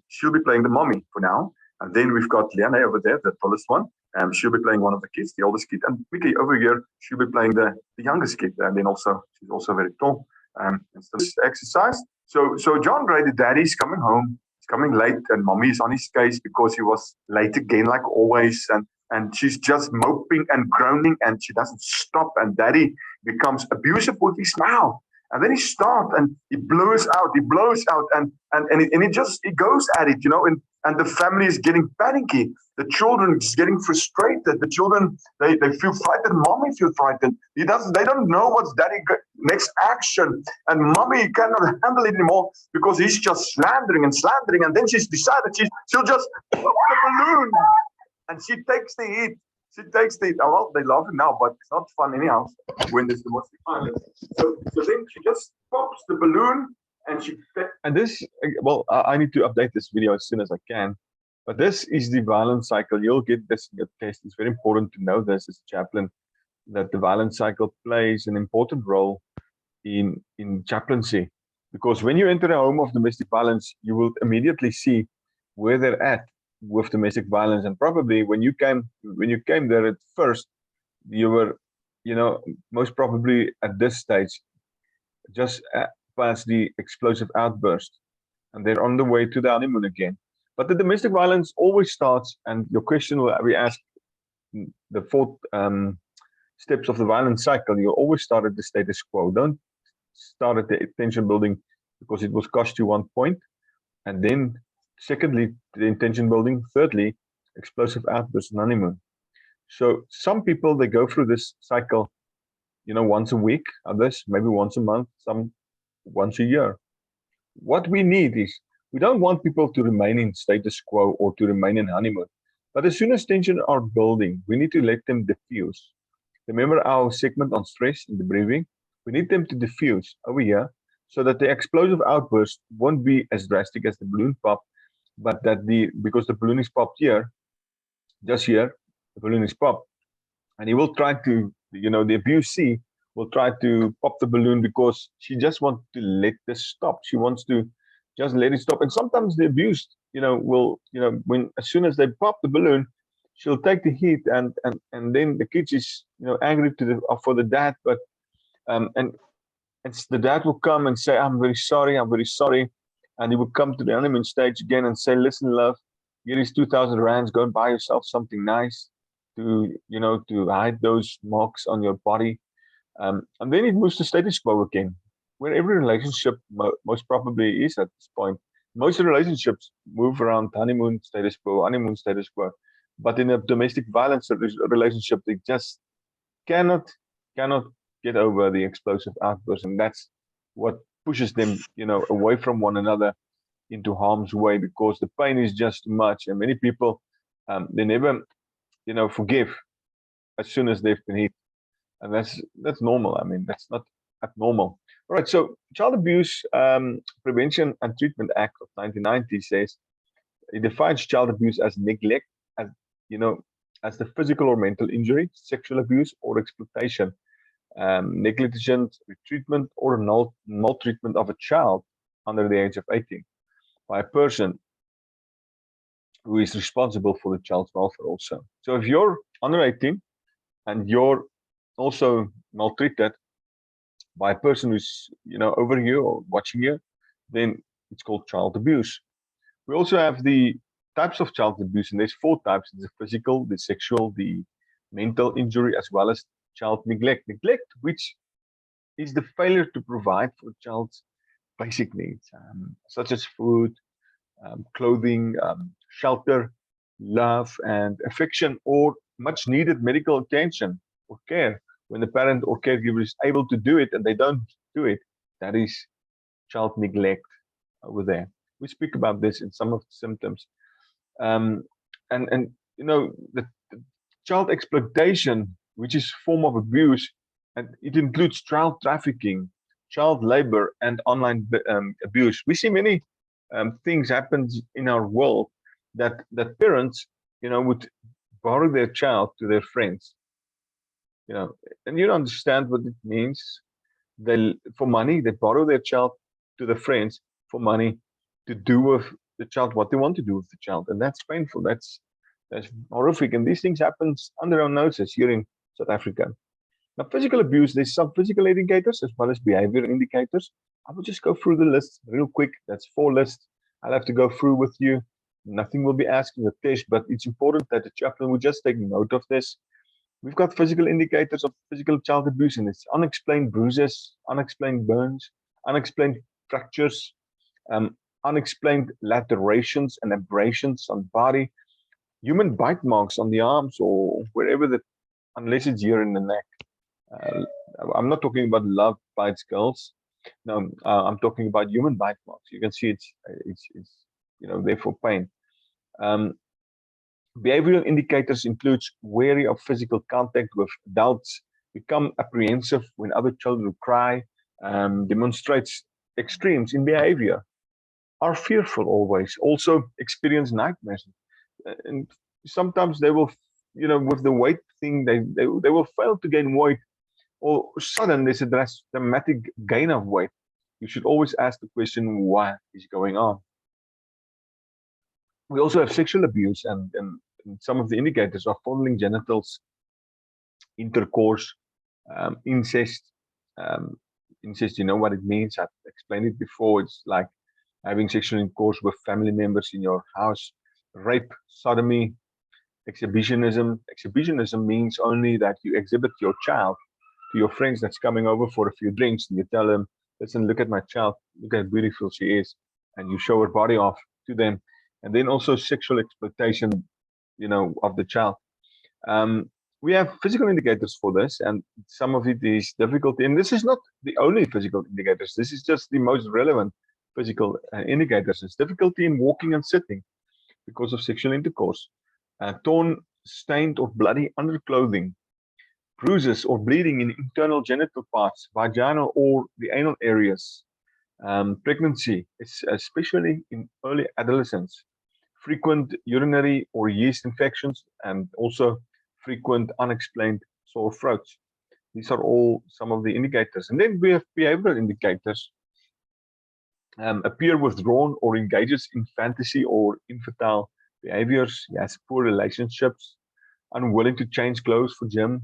[SPEAKER 3] She'll be playing the mommy for now. And then we've got Liane over there, the tallest one. She'll be playing one of the kids, the oldest kid. And Mickey over here, she'll be playing the youngest kid. And then also, she's also very tall. And still exercise. So John Gray, the daddy's coming home. He's coming late, and mommy is on his case because he was late again, like always. And she's just moping and groaning, and she doesn't stop. And daddy becomes abusive with his mouth. And then he starts and he blows out, and it goes at it, you know, and the family is getting panicky. The children is getting frustrated. The children, they feel frightened. Mommy feels frightened. They don't know what's daddy next action. And mommy cannot handle it anymore because he's just slandering. And then she's decided she'll just pop the balloon. And she takes the hit. she takes the, well, they love it now, but it's not fun anyhow when there's domestic violence. So then she just pops the balloon and she.
[SPEAKER 1] And this, well, I need to update this video as soon as I can. But this is the violence cycle. You'll get this in your test. It's very important to know this as a chaplain, that the violence cycle plays an important role in chaplaincy. Because when you enter a home of domestic violence, you will immediately see where they're at with domestic violence. And probably when you came there at first, you were, most probably at this stage, just past the explosive outburst, and they're on the way to the honeymoon again. But the domestic violence always starts, and your question will be asked, the 4 steps of the violence cycle. You always start at the status quo. Don't start at the tension building, because it will cost you 1 point. And then, secondly, the intention building. Thirdly, explosive outburst and honeymoon. So some people, they go through this cycle, once a week. Others maybe once a month. Some once a year. What we need is, we don't want people to remain in status quo or to remain in honeymoon. But as soon as tension are building, we need to let them diffuse. Remember our segment on stress in the briefing? We need them to diffuse over here, so that the explosive outburst won't be as drastic as the balloon pop, but that because the balloon is popped here, just here, the balloon is popped, and he will try to, the abusee will try to pop the balloon because she just wants to let this stop. She wants to just let it stop. And sometimes the abused, will, when as soon as they pop the balloon, she'll take the heat, and then the kid is, angry for the dad, but and the dad will come and say, I'm very sorry, and he will come to the honeymoon stage again and say, listen, love, here is 2,000 rands, go and buy yourself something nice to, to hide those marks on your body. And then it moves to status quo again, where every relationship most probably is at this point. Most relationships move around honeymoon status quo. But in a domestic violence relationship, they just cannot get over the explosive outburst, and that's what pushes them, away from one another into harm's way, because the pain is just too much. And many people, they never, forgive as soon as they've been hit. And that's normal. I mean, that's not abnormal. All right. So, Child Abuse Prevention and Treatment Act of 1990 says, it defines child abuse as neglect, as as the physical or mental injury, sexual abuse, or exploitation, negligent treatment, or maltreatment of a child under the age of 18 by a person who is responsible for the child's welfare also. So if you're under 18 and you're also maltreated by a person who's, over you or watching you, then it's called child abuse. We also have the types of child abuse, and there's 4 types: the physical, the sexual, the mental injury, as well as child neglect. Neglect, which is the failure to provide for the child's basic needs, such as food, clothing, shelter, love, and affection, or much needed medical attention or care. When the parent or caregiver is able to do it and they don't do it, that is child neglect over there. We speak about this in some of the symptoms. And the child exploitation, which is a form of abuse, and it includes child trafficking, child labor, and online abuse. We see many things happen in our world that parents, would borrow their child to their friends, and you understand what it means. For money, they borrow their child to the friends for money to do with the child what they want to do with the child, and that's painful. That's horrific, and these things happen under our noses here in South Africa. Now, physical abuse, there's some physical indicators as well as behavior indicators. I will just go through the list real quick. That's 4 lists. I'll have to go through with you. Nothing will be asked in the test, but it's important that the chaplain will just take note of this. We've got physical indicators of physical child abuse, and it's unexplained bruises, unexplained burns, unexplained fractures, unexplained lacerations and abrasions on the body, human bite marks on the arms or wherever unless it's here in the neck. I'm not talking about love bites, girls. No, I'm talking about human bite marks. You can see it's there for pain. Behavioral indicators includes wary of physical contact with adults, become apprehensive when other children cry, demonstrates extremes in behavior, are fearful always, also experience nightmares. And sometimes they will, with the weight thing, they will fail to gain weight, or sudden there's a dramatic gain of weight. You should always ask the question, what is going on? We also have sexual abuse, and some of the indicators are fondling genitals, intercourse, incest. Um, Incest, you know what it means. I've explained it before. It's like having sexual intercourse with family members in your house. Rape, sodomy, exhibitionism. Exhibitionism means only that you exhibit your child to your friends that's coming over for a few drinks, and you tell them, listen, look at my child, look how beautiful she is, and you show her body off to them. And then also sexual exploitation, of the child. Um, we have physical indicators for this, and some of it is difficulty. And this is not the only physical indicators. This is just the most relevant physical indicators. It's difficulty in walking and sitting because of sexual intercourse, torn, stained, or bloody underclothing, bruises or bleeding in internal genital parts, vaginal or the anal areas, pregnancy, especially in early adolescence, frequent urinary or yeast infections, and also frequent unexplained sore throats. These are all some of the indicators. And then we have behavioral indicators. Appear withdrawn or engages in fantasy or infantile behaviors. He has poor relationships, unwilling to change clothes for gym,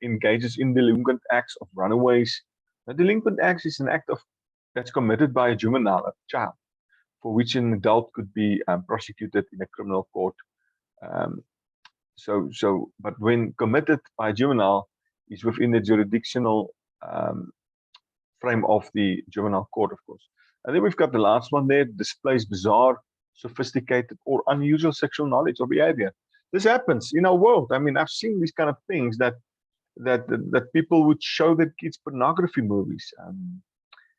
[SPEAKER 1] engages in delinquent acts of runaways. A delinquent act is an act that's committed by a juvenile, a child, for which an adult could be prosecuted in a criminal court. Um, but when committed by a juvenile, is within the jurisdictional frame of the juvenile court, of course. And then we've got the last one there, displays bizarre, sophisticated, or unusual sexual knowledge or behavior. This happens in our world. I mean, I've seen these kind of things that people would show their kids pornography movies.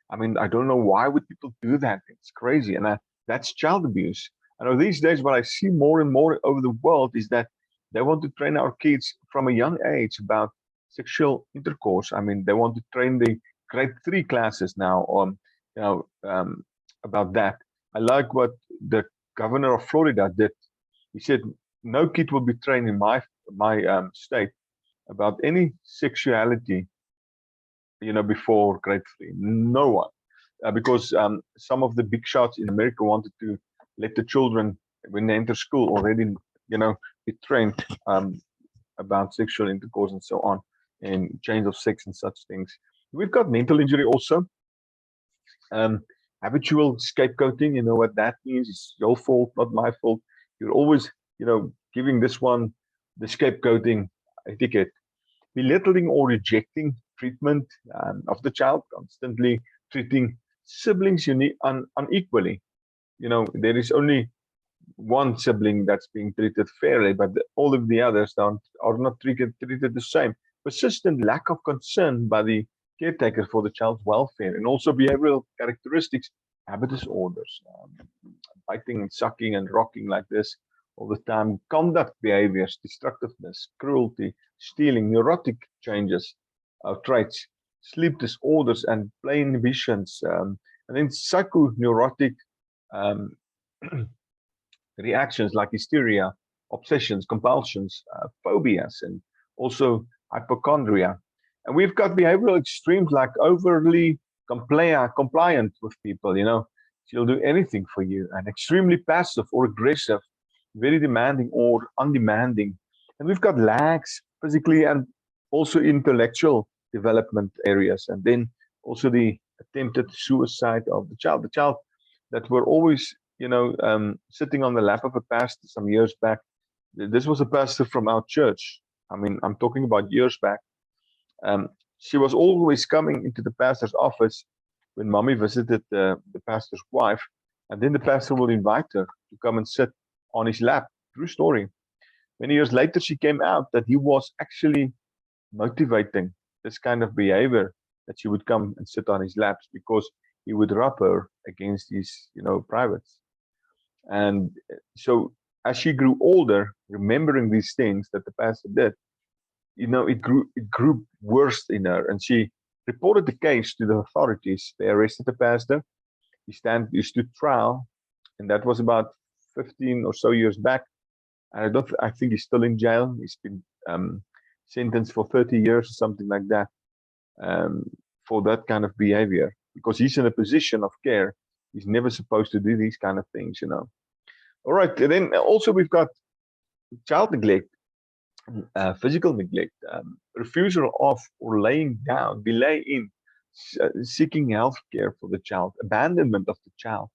[SPEAKER 1] I mean, I don't know why would people do that. It's crazy, and that's child abuse. I know these days what I see more and more over the world is that they want to train our kids from a young age about sexual intercourse. I mean, they want to train the grade 3 classes now on, about that. I like what the governor of Florida did. He said, no kid will be trained in my state about any sexuality, before grade 3. No one, because some of the big shots in America wanted to let the children, when they enter school, already, be trained about sexual intercourse and so on, and change of sex and such things. We've got mental injury also. Habitual scapegoating, you know what that means? It's your fault, not my fault. You're always, giving this one the scapegoating etiquette. Belittling or rejecting treatment of the child, constantly treating siblings unequally. There is only one sibling that's being treated fairly, but all of the others are not treated the same. Persistent lack of concern by the caretaker for the child's welfare, and also behavioral characteristics, habit disorders, biting and sucking and rocking like this all the time, conduct behaviors, destructiveness, cruelty, stealing, neurotic changes, traits, sleep disorders, and play inhibitions, and then psychoneurotic reactions like hysteria, obsessions, compulsions, phobias, and also hypochondria. And we've got behavioral extremes like overly compliant with people, she'll do anything for you, and extremely passive or aggressive, very demanding or undemanding. And we've got lags physically and also intellectual development areas. And then also the attempted suicide of the child that were always, sitting on the lap of a pastor some years back. This was a pastor from our church. I mean, I'm talking about years back. She was always coming into the pastor's office when mommy visited the pastor's wife, and then the pastor will invite her to come and sit on his lap. True story. Many years later, she came out that he was actually motivating this kind of behavior, that she would come and sit on his laps because he would rub her against his, privates. And so as she grew older, remembering these things that the pastor did, it grew worse in her, and she reported the case to the authorities. They arrested the pastor. He stood trial, and that was about 15 or so years back. And I think he's still in jail. He's been sentenced for 30 years or something like that, um, for that kind of behavior, because he's in a position of care. He's never supposed to do these kind of things. All right, and then also we've got child neglect, physical neglect, refusal of or laying down, delay in seeking health care for the child, abandonment of the child.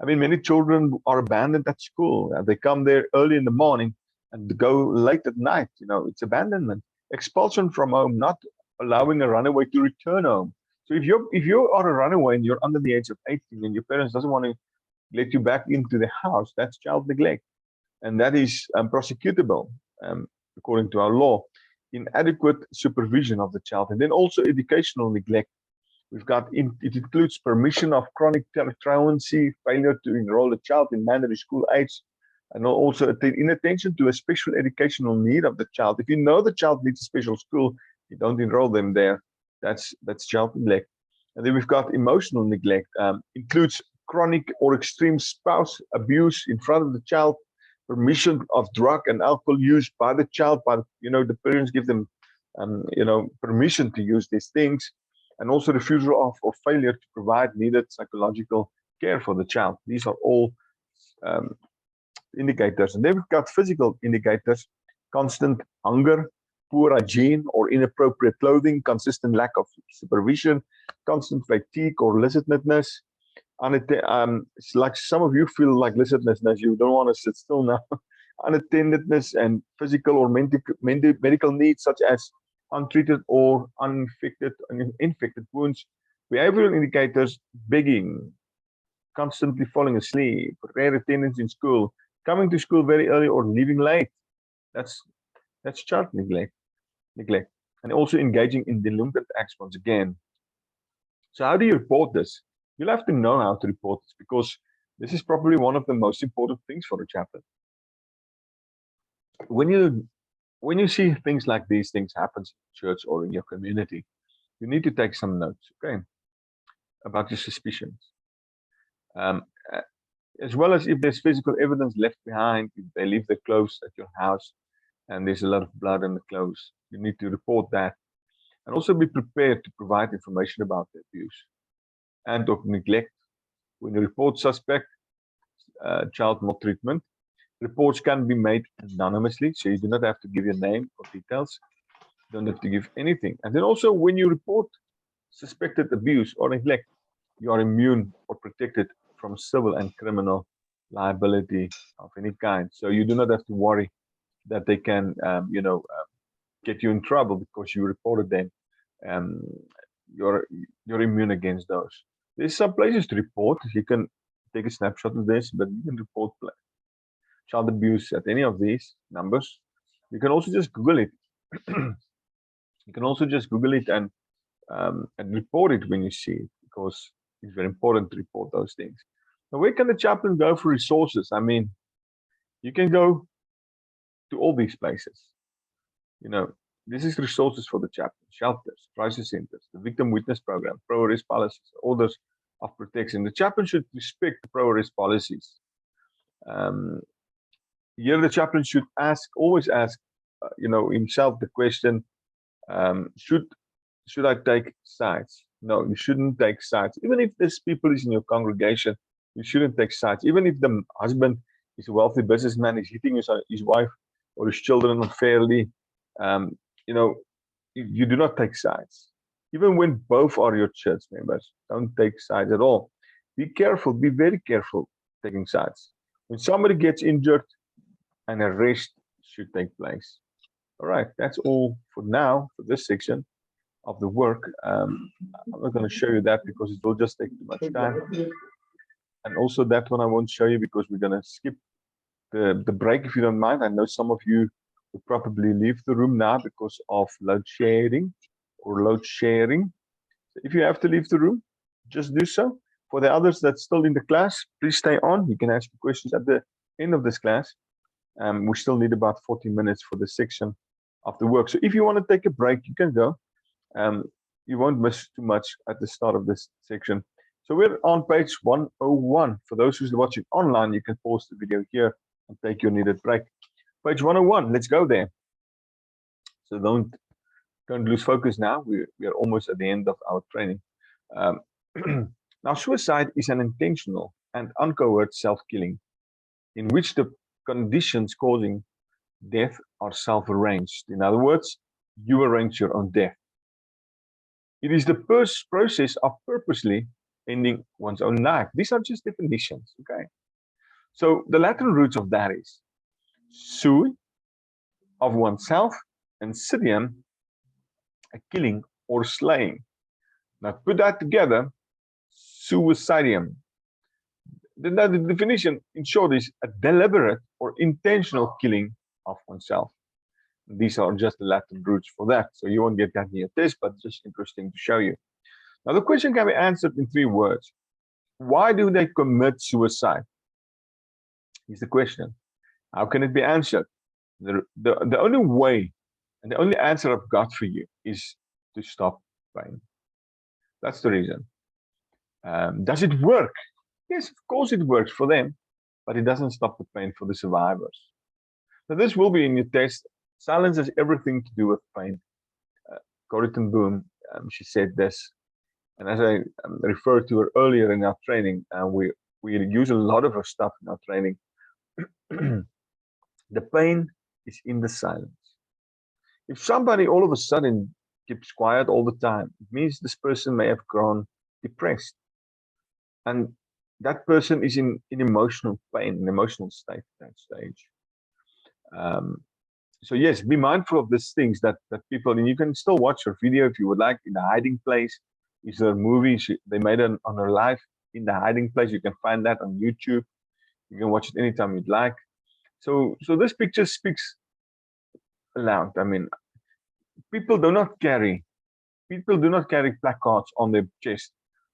[SPEAKER 1] I mean, many children are abandoned at school. They come there early in the morning and go late at night. It's abandonment, expulsion from home, not allowing a runaway to return home. So if you are a runaway and you're under the age of 18 and your parents doesn't want to let you back into the house, that's child neglect, and that is prosecutable according to our law. Inadequate supervision of the child, and then also educational neglect. We've got it includes permission of chronic truancy, failure to enroll a child in mandatory school age, and also inattention to a special educational need of the child. If you know the child needs a special school, you don't enroll them there. That's child neglect. And then we've got emotional neglect, includes chronic or extreme spouse abuse in front of the child, permission of drug and alcohol use by the child, the parents give them permission to use these things, and also refusal of or failure to provide needed psychological care for the child. These are all indicators. And then we've got physical indicators: constant hunger, poor hygiene or inappropriate clothing, consistent lack of supervision, constant fatigue or listlessness. It's like some of you feel like listlessness, you don't want to sit still now. Unattendedness and physical or medical needs such as untreated or infected wounds. Behavioral indicators: begging, constantly falling asleep, rare attendance in school, coming to school very early or leaving late. That's child neglect. And also engaging in delinquent acts once again. So how do you report this? You'll have to know how to report this, because this is probably one of the most important things for a chaplain. When you see things like these things happen in church or in your community, you need to take some notes, okay, about your suspicions. As well as if there's physical evidence left behind, if they leave their clothes at your house and there's a lot of blood on the clothes, you need to report that. And also be prepared to provide information about the abuse and or neglect. When you report suspect child maltreatment, reports can be made anonymously, so you do not have to give your name or details. You don't have to give anything. And then also, when you report suspected abuse or neglect, you are immune or protected from civil and criminal liability of any kind. So you do not have to worry that they can, get you in trouble because you reported them. You're immune against those. There's some places to report. You can take a snapshot of this, but you can report child abuse at any of these numbers. You can also just Google it. You can also just Google it and report it when you see it, because it's very important to report those things. Now, where can the chaplain go for resources? I mean, you can go to all these places. This is resources for the chaplain: shelters, crisis centers, the victim witness program, pro-arrest policies, orders of protection. The chaplain should respect the pro-arrest policies. Here, the chaplain should always ask, himself the question: should I take sides? No, you shouldn't take sides. Even if there's people in your congregation, you shouldn't take sides. Even if the husband is a wealthy businessman, is hitting his wife or his children unfairly, you do not take sides. Even when both are your church members, don't take sides at all. Be careful, be very careful taking sides. When somebody gets injured, an arrest should take place. All right, that's all for now for this section of the work. I'm not going to show you that because it will just take too much time. And also that one I won't show you because we're going to skip the break, if you don't mind. I know some of you will probably leave the room now because of load sharing. So if you have to leave the room, just do so. For the others that's still in the class, please stay on. You can ask questions at the end of this class. We still need about 40 minutes for this section of the work. So if you want to take a break, you can go. You won't miss too much at the start of this section. So we're on page 101. For those who's watching online, you can pause the video here and take your needed break. Page 101, let's go there. So don't lose focus now. We are almost at the end of our training. Now, suicide is an intentional and uncovert self-killing in which the conditions causing death are self-arranged. In other words, you arrange your own death. It is the process of purposely ending one's own life. These are just definitions, okay? So the Latin roots of that is sui, of oneself, and sidium, a killing or slaying. Now put that together, suicidium. The definition, in short, is a deliberate or intentional killing of oneself. These are just the Latin roots for that, so you won't get that in your test, but just interesting to show you. Now the question can be answered in 3 words. Why do they commit suicide? Is the question. How can it be answered? The only way and the only answer I've got for you is to stop pain. That's the reason. Does it work? Yes, of course it works for them, but it doesn't stop the pain for the survivors. Now this will be in your test. Silence has everything to do with pain. Corrie ten Boom, she said this, and as I referred to her earlier in our training, we use a lot of her stuff in our training. The pain is in the silence. If somebody all of a sudden keeps quiet all the time, it means this person may have grown depressed. And that person is in emotional pain, an emotional state at that stage. So yes, be mindful of these things that people, and you can still watch her video if you would like, In the Hiding Place. Is a movie they made on her life, In the Hiding Place. You can find that on YouTube. You can watch it anytime you'd like. So this picture speaks aloud. I mean, people do not carry placards on their chest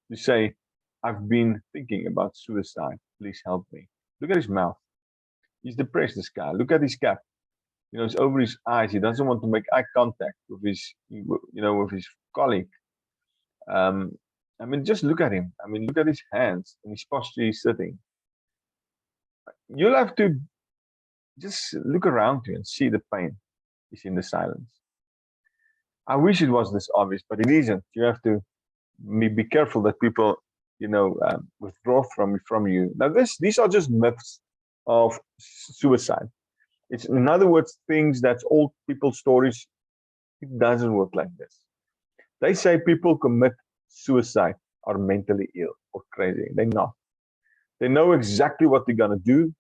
[SPEAKER 1] to say, I've been thinking about suicide. Please help me. Look at his mouth. He's depressed, this guy. Look at his cap. You know, it's over his eyes. He doesn't want to make eye contact with his, with his colleague. I mean, just look at him. I mean, look at his hands and his posture he's sitting. You'll have to just look around you and see the pain is in the silence. I wish it was this obvious, but it isn't. You have to be careful that people, withdraw from you. Now, these are just myths of suicide. It's, in other words, things that's old people's stories. It doesn't work like this. They say people commit suicide are mentally ill or crazy. They're not. They know exactly what they're gonna do,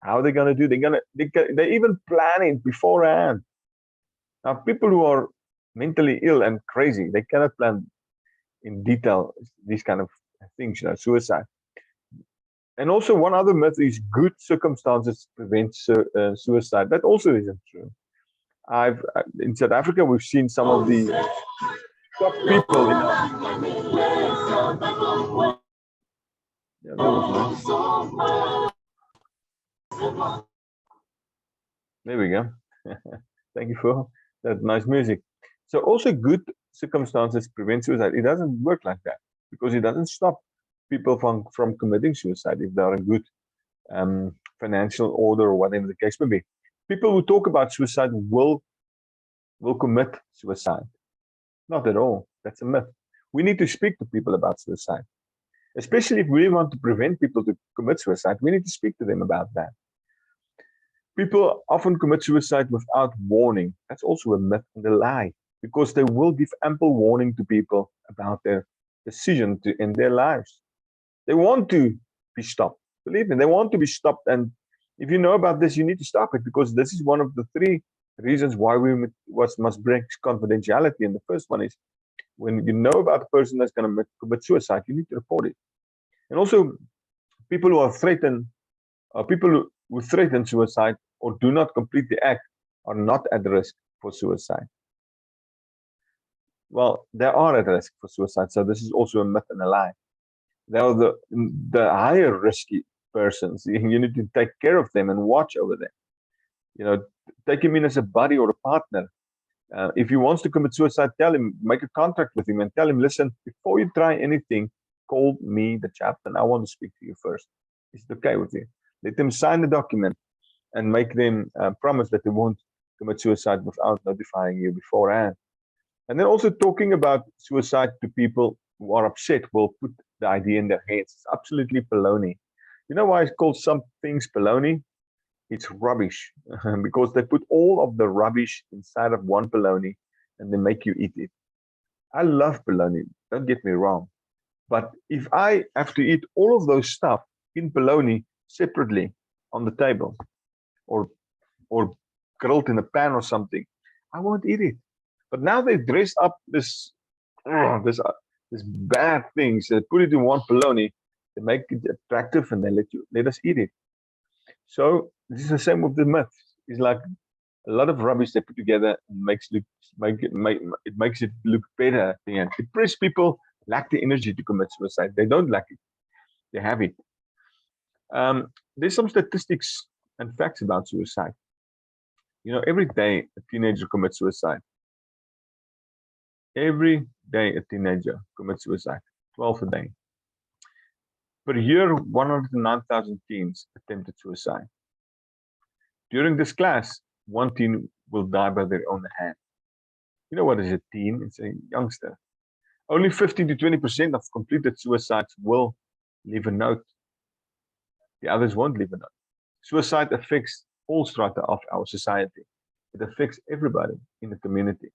[SPEAKER 1] how they're gonna do. They even plan it beforehand. Now, people who are mentally ill and crazy, they cannot plan in detail these kind of things, suicide. And also, one other myth is good circumstances prevent suicide. That also isn't true. In South Africa, we've seen some of the top people. Yeah, that was nice. There we go. Thank you for that nice music. So also good circumstances prevent suicide. It doesn't work like that because it doesn't stop people from committing suicide if they're in good financial order or whatever the case may be. People who talk about suicide will commit suicide. Not at all. That's a myth. We need to speak to people about suicide. Especially if we want to prevent people to commit suicide, we need to speak to them about that. People often commit suicide without warning. That's also a myth and a lie, because they will give ample warning to people about their decision to end their lives. They want to be stopped. Believe me, they want to be stopped. And if you know about this, you need to stop it, because this is one of the 3 reasons why we must break confidentiality. And the first one is, when you know about the person that's going to commit suicide, you need to report it. And also, people who are threatened, people who threaten suicide or do not complete the act are not at risk for suicide. Well, they are at risk for suicide, so this is also a myth and a lie. They are the higher risky persons. You need to take care of them and watch over them. You know, take him in as a buddy or a partner. If he wants to commit suicide, tell him, make a contract with him and tell him, listen, before you try anything, call me, the chaplain. I want to speak to you first. Is it okay with you? Let them sign the document and make them promise that they won't commit suicide without notifying you beforehand. And then also talking about suicide to people who are upset will put the idea in their heads. It's absolutely baloney. You know why it's called some things baloney? It's rubbish because they put all of the rubbish inside of one bologna and they make you eat it. I love bologna, don't get me wrong. But if I have to eat all of those stuff in bologna separately on the table or grilled in a pan or something, I won't eat it. But now they dress up this bad things. They put it in one bologna, they make it attractive, and they let us eat it. So this is the same with the myth. It's like a lot of rubbish they put together and it makes it look better at the end. Depressed people lack the energy to commit suicide. They don't lack it. They have it. There's some statistics and facts about suicide. You know, every day a teenager commits suicide. Every day a teenager commits suicide. 12 a day. Per year, 109,000 teens attempted suicide. During this class, one teen will die by their own hand. You know what is a teen? It's a youngster. Only 15 to 20% of completed suicides will leave a note. The others won't leave a note. Suicide affects all strata of our society. It affects everybody in the community.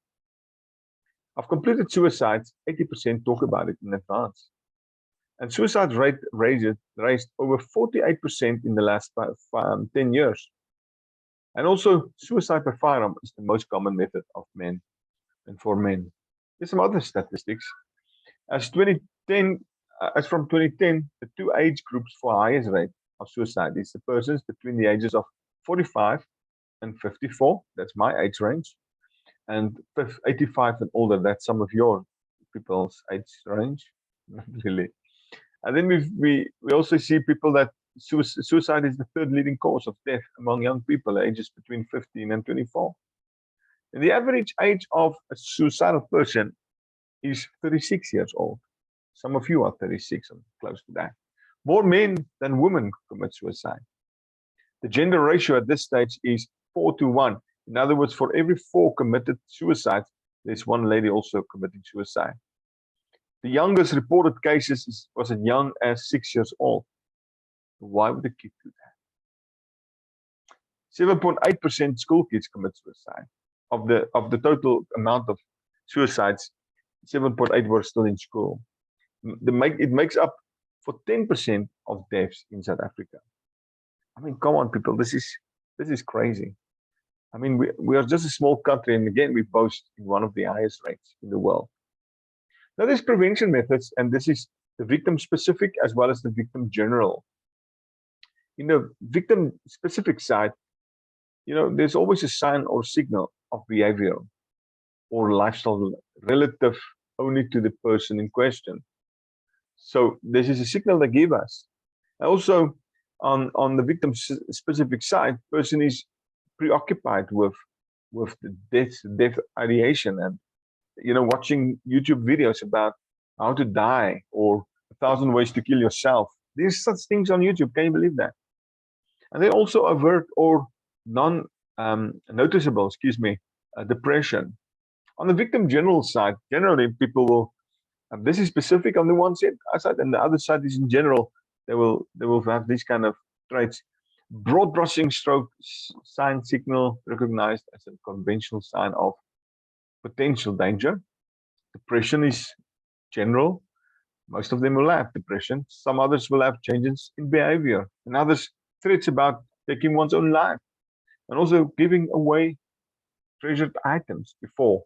[SPEAKER 1] Of completed suicides, 80% talk about it in advance. And suicide rate raised over 48% in the last 10 years. And also, suicide by firearm is the most common method of men and for men. There's some other statistics. As from 2010, the two age groups for highest rate of suicide is the persons between the ages of 45 and 54. That's my age range. And 85 and older, that's some of your people's age range. Not really. And then we also see people that suicide is the third leading cause of death among young people ages between 15 and 24. And the average age of a suicidal person is 36 years old. Some of you are 36 or close to that. More men than women commit suicide. The gender ratio at this stage is 4 to 1. In other words, for every 4 committed suicides, there's one lady also committing suicide. The youngest reported cases was as young as 6 years old. Why would a kid do that? 7.8% school kids commit suicide. Of the total amount of suicides, 7.8 were still in school. It makes up for 10% of deaths in South Africa. I mean, come on, people, this is crazy. I mean, we are just a small country, and again, we boast in one of the highest rates in the world. Now, there's prevention methods, and this is the victim-specific as well as the victim-general. In the victim-specific side, you know, there's always a sign or signal of behavior or lifestyle relative only to the person in question. So this is a signal they give us. Also, on the victim-specific side, person is preoccupied with the death ideation and, you know, watching YouTube videos about how to die or 1,000 ways to kill yourself. There's such things on YouTube. Can you believe that? And they also avert or non-noticeable, depression. On the victim general side, generally people will, this is specific on the one side, and the other side is in general, they will have these kind of traits. Broad brushing stroke sign signal recognized as a conventional sign of potential danger. Depression is general. Most of them will have depression. Some others will have changes in behavior, and others threats about taking one's own life, and also giving away treasured items before.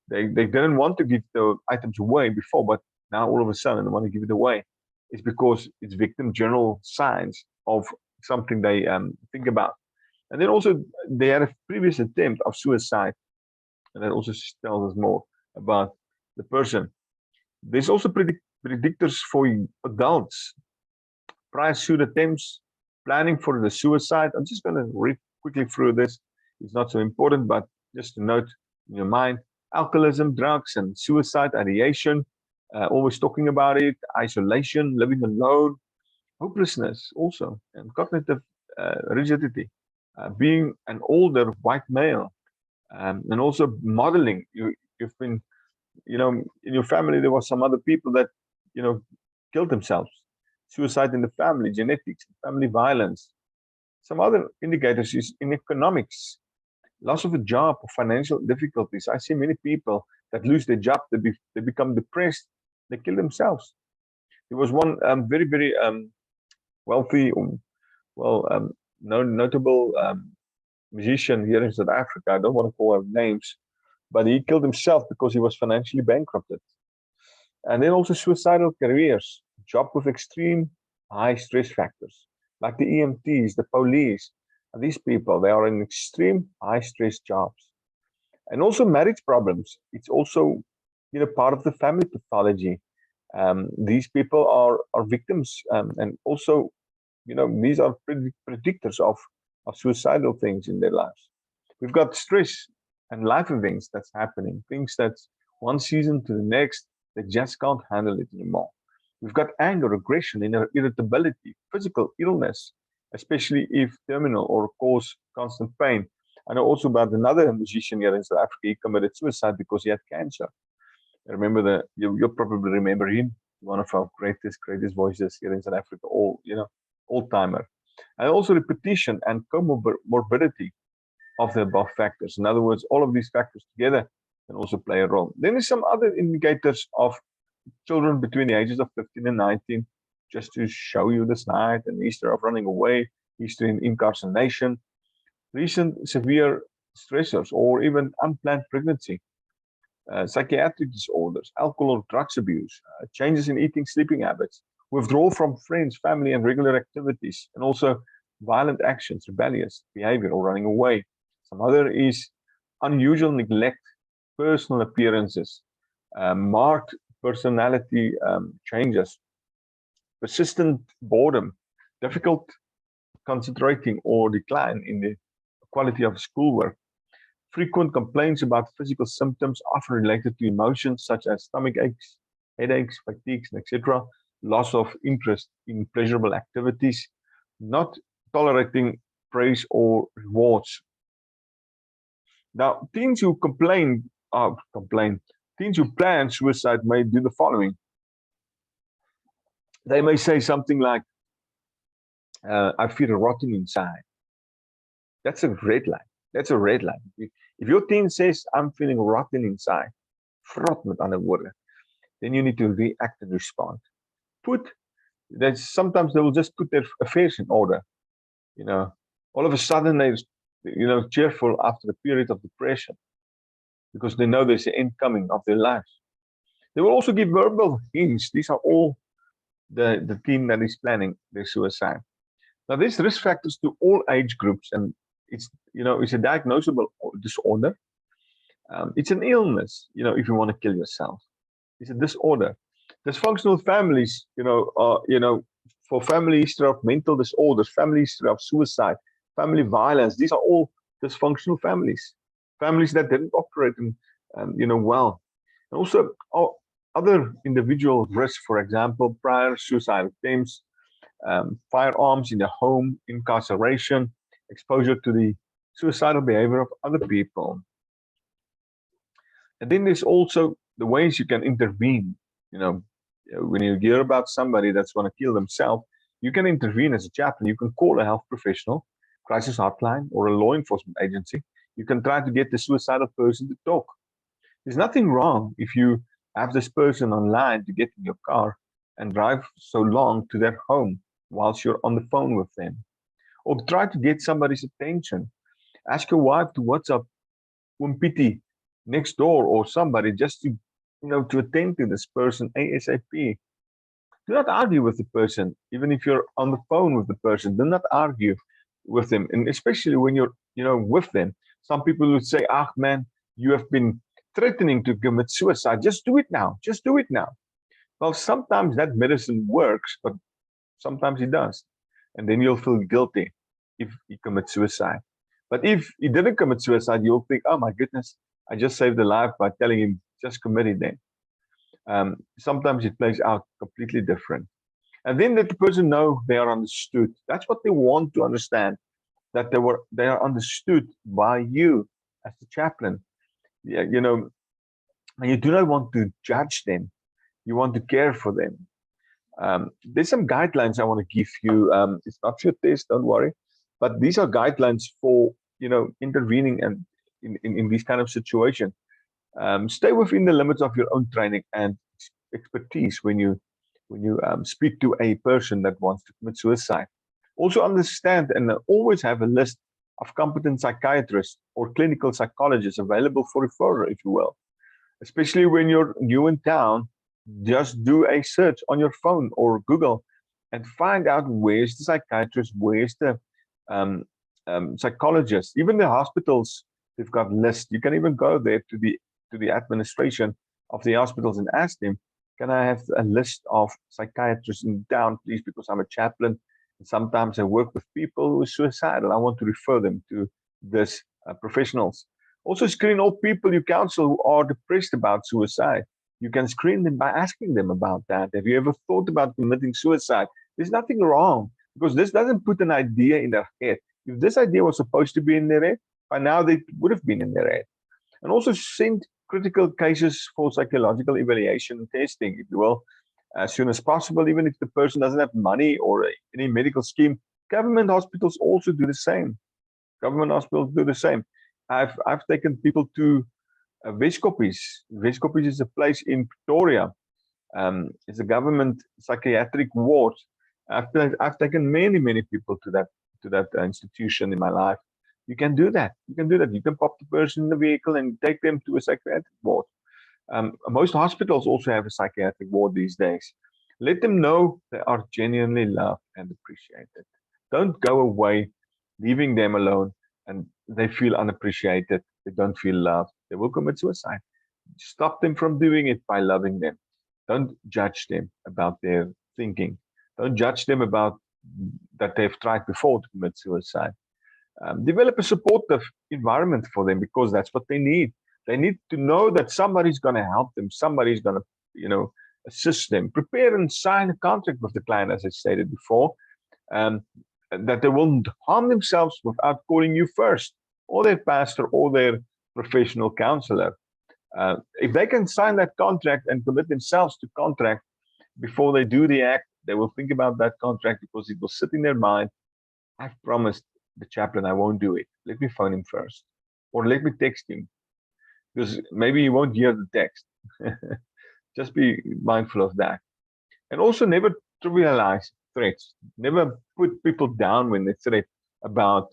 [SPEAKER 1] They didn't want to give the items away before, but now all of a sudden they want to give it away. It's because it's victim general signs of something they think about. And then also they had a previous attempt of suicide, and that also tells us more about the person. There's also predictors for adults. Prior suicide attempts, planning for the suicide. I'm just going to read quickly through this. It's not so important, but just to note in your mind, alcoholism, drugs, and suicide, ideation, always talking about it, isolation, living alone, hopelessness also, and cognitive rigidity, being an older white male, and also modeling. You've been, in your family, there was some other people that, killed themselves, suicide in the family, genetics, family violence. Some other indicators is in economics, loss of a job, or financial difficulties. I see many people that lose their job, they become depressed, they kill themselves. There was one very, very wealthy, well, notable musician here in South Africa. I don't want to call out names, but he killed himself because he was financially bankrupted. And then also suicidal careers, job with extreme high stress factors, like the EMTs, the police. And these people, they are in extreme high stress jobs. And also marriage problems. It's also, part of the family pathology. These people are victims, and also, these are predictors of suicidal things in their lives. We've got stress and life events that's happening, things that's one season to the next, they just can't handle it anymore. We've got anger, aggression, irritability, physical illness, especially if terminal or cause constant pain. I know also about another musician here in South Africa. He committed suicide because he had cancer. I remember you'll probably remember him, one of our greatest voices here in South Africa, all timer. And also repetition and comorbidity of the above factors. In other words, all of these factors together can also play a role. Then there's some other indicators of children between the ages of 15 and 19, just to show you the slide: and history of running away, history in incarceration, recent severe stressors, or even unplanned pregnancy, psychiatric disorders, alcohol or drugs abuse, changes in eating, sleeping habits, withdrawal from friends, family, and regular activities, and also violent actions, rebellious behavior, or running away. Some other is unusual neglect, personal appearances, marked personality changes, persistent boredom, difficult concentrating or decline in the quality of schoolwork, frequent complaints about physical symptoms often related to emotions such as stomach aches, headaches, fatigues, etc., loss of interest in pleasurable activities, not tolerating praise or rewards. Now, teens who teens who plan suicide may do the following. They may say something like, I feel rotten inside. That's a red line. That's a red line. If your teen says, I'm feeling rotten inside, vrot met ander woorde, then you need to react and respond. Sometimes they will just put their affairs in order. All of a sudden they're, cheerful after a period of depression because they know there's an end coming of their lives. They will also give verbal hints. These are all the teen that is planning their suicide. Now, there's risk factors to all age groups, and it's a diagnosable disorder. It's an illness, if you want to kill yourself. It's a disorder. Dysfunctional families, for family history of mental disorders, family history of suicide, family violence, these are all dysfunctional families. Families that didn't operate well. And also other individual risks, for example, prior suicide attempts, firearms in the home, incarceration, exposure to the suicidal behavior of other people. And then there's also the ways you can intervene. When you hear about somebody that's going to kill themselves, you can intervene as a chaplain. You can call a health professional, crisis hotline, or a law enforcement agency. You can try to get the suicidal person to talk. There's nothing wrong if you have this person online to get in your car and drive so long to their home whilst you're on the phone with them. Or try to get somebody's attention. Ask your wife to WhatsApp Umpiti next door or somebody just to attend to this person ASAP. Do not argue with the person, even if you're on the phone with the person. Do not argue with them, and especially when you're with them. Some people would say, "Ah, man, you have been threatening to commit suicide. Just do it now. Just do it now." Well, sometimes that medicine works, but sometimes it does, and then you'll feel guilty if you commit suicide. But if he didn't commit suicide, you'll think, oh my goodness, I just saved a life by telling him just commit it then. Sometimes it plays out completely different. And then let the person know they are understood. That's what they want to understand, that they are understood by you as the chaplain. Yeah, you know, and you do not want to judge them. You want to care for them. There's some guidelines I want to give you. It's not your test, don't worry. But these are guidelines for, you know, intervening and in these kind of situations. Stay within the limits of your own training and expertise when you speak to a person that wants to commit suicide. Also understand and always have a list of competent psychiatrists or clinical psychologists available for referral, if you will. Especially when you're new in town, just do a search on your phone or Google and find out where's the psychiatrist, where's the psychologist. Even the hospitals, they've got lists. You can even go there to the administration of the hospitals and ask them, can I have a list of psychiatrists in town, please, because I'm a chaplain. And sometimes I work with people who are suicidal. I want to refer them to this professionals. Also screen all people you counsel who are depressed about suicide. You can screen them by asking them about that. Have you ever thought about committing suicide? There's nothing wrong, because this doesn't put an idea in their head. If this idea was supposed to be in their head, by now they would have been in their head. And also send critical cases for psychological evaluation and testing, if you will, as soon as possible, even if the person doesn't have money or any medical scheme. Government hospitals also do the same. Government hospitals do the same. I've taken people to Weskoppies. Weskoppies is a place in Pretoria. It's a government psychiatric ward. I've taken many people to that institution in my life. You can do that. You can do that. You can pop the person in the vehicle and take them to a psychiatric ward. Most hospitals also have a psychiatric ward these days. Let them know they are genuinely loved and appreciated. Don't go away, leaving them alone, and they feel unappreciated. They don't feel loved. They will commit suicide. Stop them from doing it by loving them. Don't judge them about their thinking. Don't judge them about that they've tried before to commit suicide. Develop a supportive environment for them, because that's what they need. They need to know that somebody's going to help them. Somebody's going to, you know, assist them. Prepare and sign a contract with the client, as I stated before, that they won't harm themselves without calling you first, or their pastor, or their professional counselor. If they can sign that contract and commit themselves to contract before they do the act, they will think about that contract, because it will sit in their mind. I've promised the chaplain I won't do it. Let me phone him first, or let me text him, because maybe he won't hear the text. Just be mindful of that. And also never trivialize threats. Never put people down when they threat about,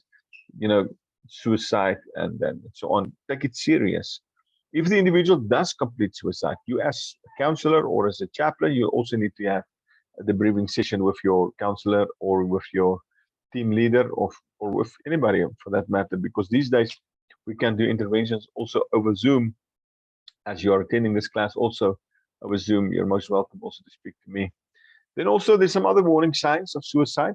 [SPEAKER 1] you know, suicide and so on. Take it serious. If the individual does complete suicide, you as a counselor or as a chaplain, you also need to have a debriefing session with your counselor or with your team leader, or with anybody for that matter, because these days we can do interventions also over Zoom. As you are attending this class also over Zoom, you're most welcome also to speak to me. Then also there's some other warning signs of suicide.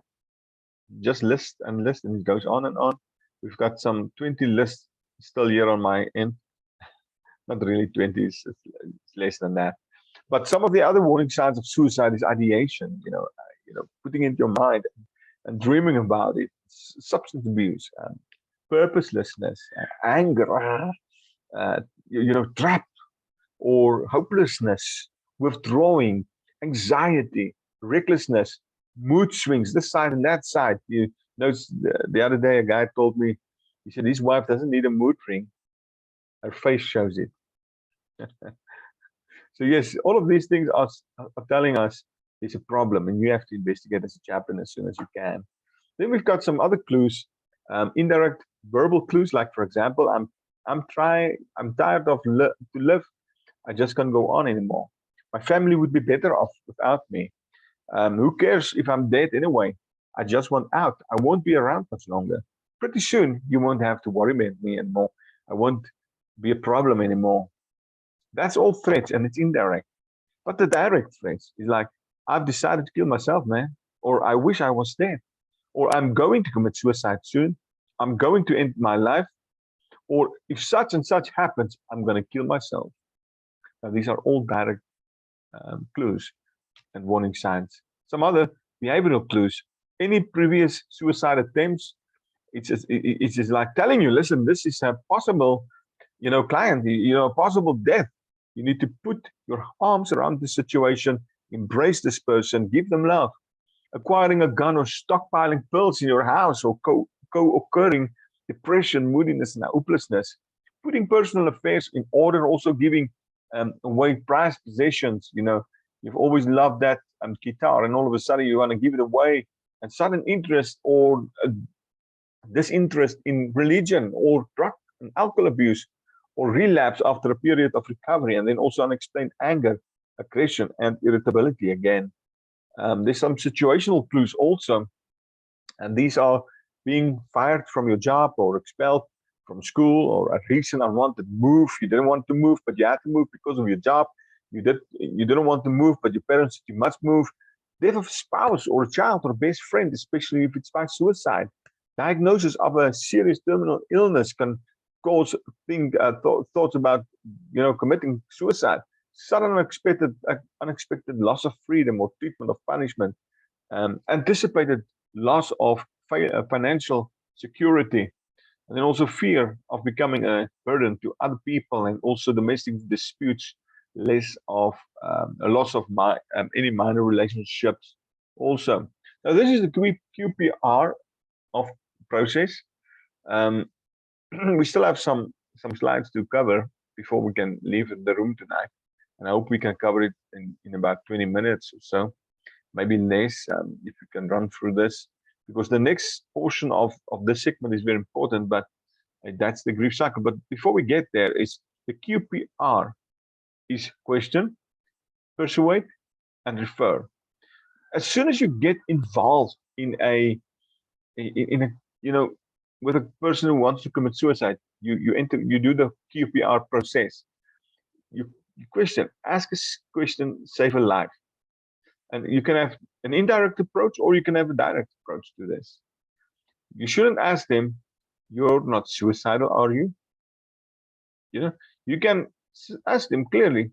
[SPEAKER 1] Just list and list, and it goes on and on. We've got some 20 lists still here on my end. Not really 20, it's less than that. But some of the other warning signs of suicide is ideation, putting it in your mind and dreaming about it, substance abuse, purposelessness, anger, trapped, or hopelessness, withdrawing, anxiety, recklessness, mood swings, this side and that side. You know, the other day a guy told me, he said his wife doesn't need a mood ring, her face shows it. So yes, all of these things are telling us there's a problem, and you have to investigate as a chaplain as soon as you can. Then we've got some other clues, indirect verbal clues, like for example, I'm tired of to live. I just can't go on anymore. My family would be better off without me. Who cares if I'm dead anyway? I just want out. I won't be around much longer. Pretty soon, you won't have to worry about me anymore. I won't be a problem anymore. That's all threats, and it's indirect. But the direct threats is like, I've decided to kill myself, man. Or I wish I was dead. Or I'm going to commit suicide soon. I'm going to end my life, or if such and such happens, I'm going to kill myself. Now, these are all direct clues and warning signs. Some other behavioral clues. Any previous suicide attempts, it's just like telling you, listen, this is a possible, client, possible death. You need to put your arms around the situation, embrace this person, give them love. Acquiring a gun or stockpiling pills in your house, or co-occurring depression, moodiness, and hopelessness. Putting personal affairs in order, also giving away prized possessions. You've always loved that guitar, and all of a sudden you want to give it away. And sudden interest or disinterest in religion or drug and alcohol abuse, or relapse after a period of recovery, and then also unexplained anger, aggression, and irritability again. There's some situational clues also, and these are being fired from your job or expelled from school, or a recent unwanted move. You didn't want to move, but you had to move because of your job. You didn't want to move, but your parents said you must move. Death of a spouse or a child or a best friend, especially if it's by suicide. Diagnosis of a serious terminal illness can cause thoughts about committing suicide. Sudden unexpected loss of freedom or treatment of punishment. Anticipated loss of financial security, and then also fear of becoming a burden to other people, and also domestic disputes, less of a loss of any minor relationships also. Now, this is the QPR of process. We still have some slides to cover before we can leave the room tonight, and I hope we can cover it in about 20 minutes or so, maybe less, if we can run through this, because the next portion of this segment is very important, but that's the grief cycle. But before we get there, is the QPR is question, persuade, and refer. As soon as you get involved in a with a person who wants to commit suicide, you do the QPR process. You question, ask a question, save a life. And you can have an indirect approach, or you can have a direct approach to this. You shouldn't ask them, you're not suicidal, are you? You can ask them clearly,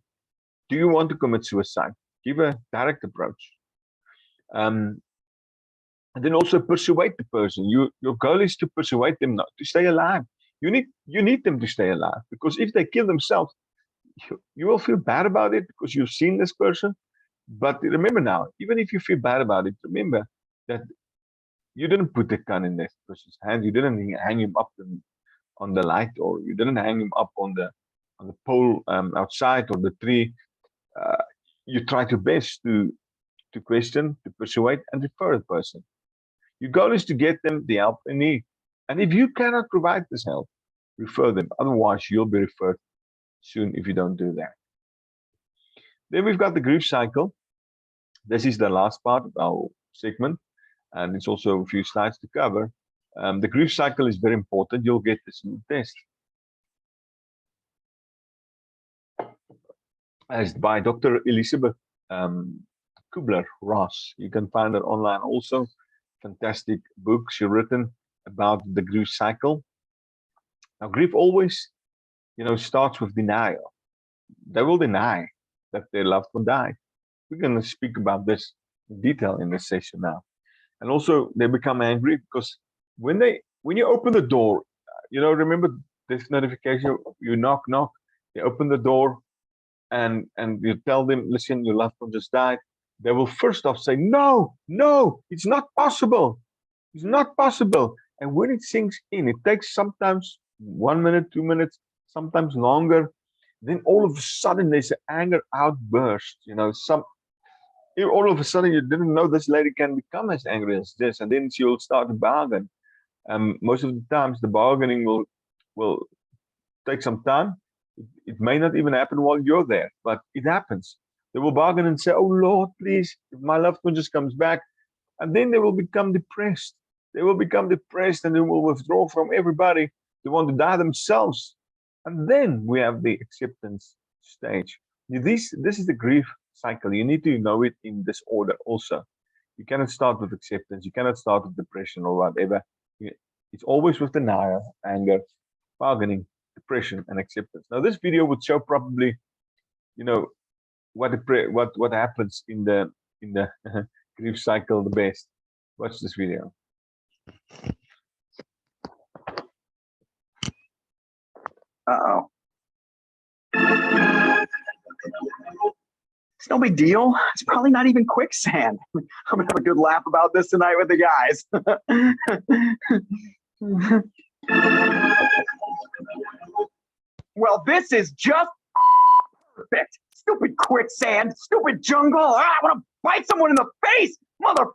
[SPEAKER 1] do you want to commit suicide? Give a direct approach. And then also persuade the person. Your goal is to persuade them not to stay alive. You need them to stay alive, because if they kill themselves, you will feel bad about it because you've seen this person. But remember now, even if you feel bad about it, remember that you didn't put the gun in this person's hand. You didn't hang him up on the light, or you didn't hang him up on the pole outside, or the tree. You try your best to question, to persuade, and refer the person. Your goal is to get them the help they need. And if you cannot provide this help, refer them. Otherwise, you'll be referred soon if you don't do that. Then we've got the grief cycle. This is the last part of our segment, and it's also a few slides to cover. The grief cycle is very important. You'll get this in the test. As by Dr. Elizabeth Kubler-Ross. You can find her online also. Fantastic book she written about the grief cycle. Now, grief always, starts with denial. They will deny that their loved one died. We're going to speak about this in detail in this session now. And also, they become angry because when you open the door, remember this notification, you knock, they open the door, and you tell them, listen, your loved one just died. They will first off say, no, it's not possible. It's not possible. And when it sinks in, it takes sometimes 1 minute, 2 minutes, sometimes longer. Then all of a sudden there's an anger outburst. All of a sudden you didn't know this lady can become as angry as this, and then she'll start to bargain. Most of the times the bargaining will take some time. It may not even happen while you're there, but it happens. They will bargain and say, oh Lord, please, if my loved one just comes back. And then they will become depressed. They will become depressed, and they will withdraw from everybody. They want to die themselves. And then we have the acceptance stage. This is the grief cycle. You need to know it in this order also. You cannot start with acceptance. You cannot start with depression or whatever. It's always with denial, anger, bargaining, depression, and acceptance. Now, this video would show probably, what happens in the grief cycle the best. Watch this video.
[SPEAKER 4] Uh-oh. It's no big deal. It's probably not even quicksand. I'm gonna have a good laugh about this tonight with the guys. Well, this is just perfect. Stupid quicksand, stupid jungle. I want to bite someone in the face. Mother.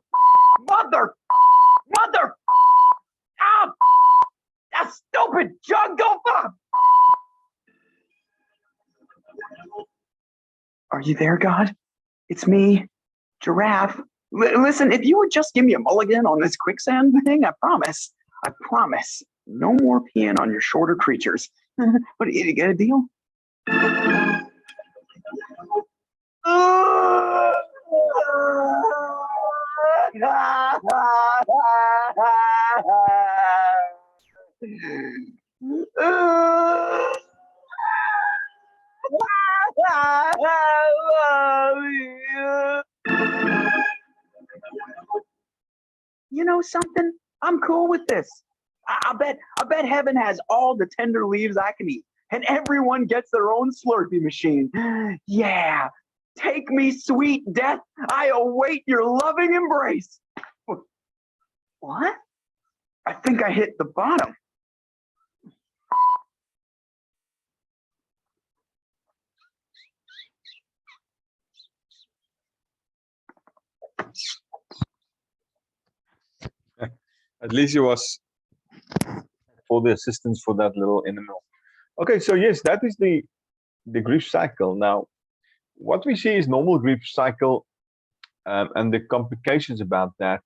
[SPEAKER 4] Ah, that stupid jungle. Are you there, God? It's me, Giraffe. Listen, if you would just give me a mulligan on this quicksand thing, I promise, no more peeing on your shorter creatures. What, you get a deal? You know something? I'm cool with this. I bet heaven has all the tender leaves I can eat, and everyone gets their own Slurpee machine. Yeah, take me, sweet death. I await your loving embrace. What? I think I hit the bottom.
[SPEAKER 1] At least he was for the assistance for that little animal. Okay, so yes, that is the grief cycle. Now, what we see is normal grief cycle, and the complications about that,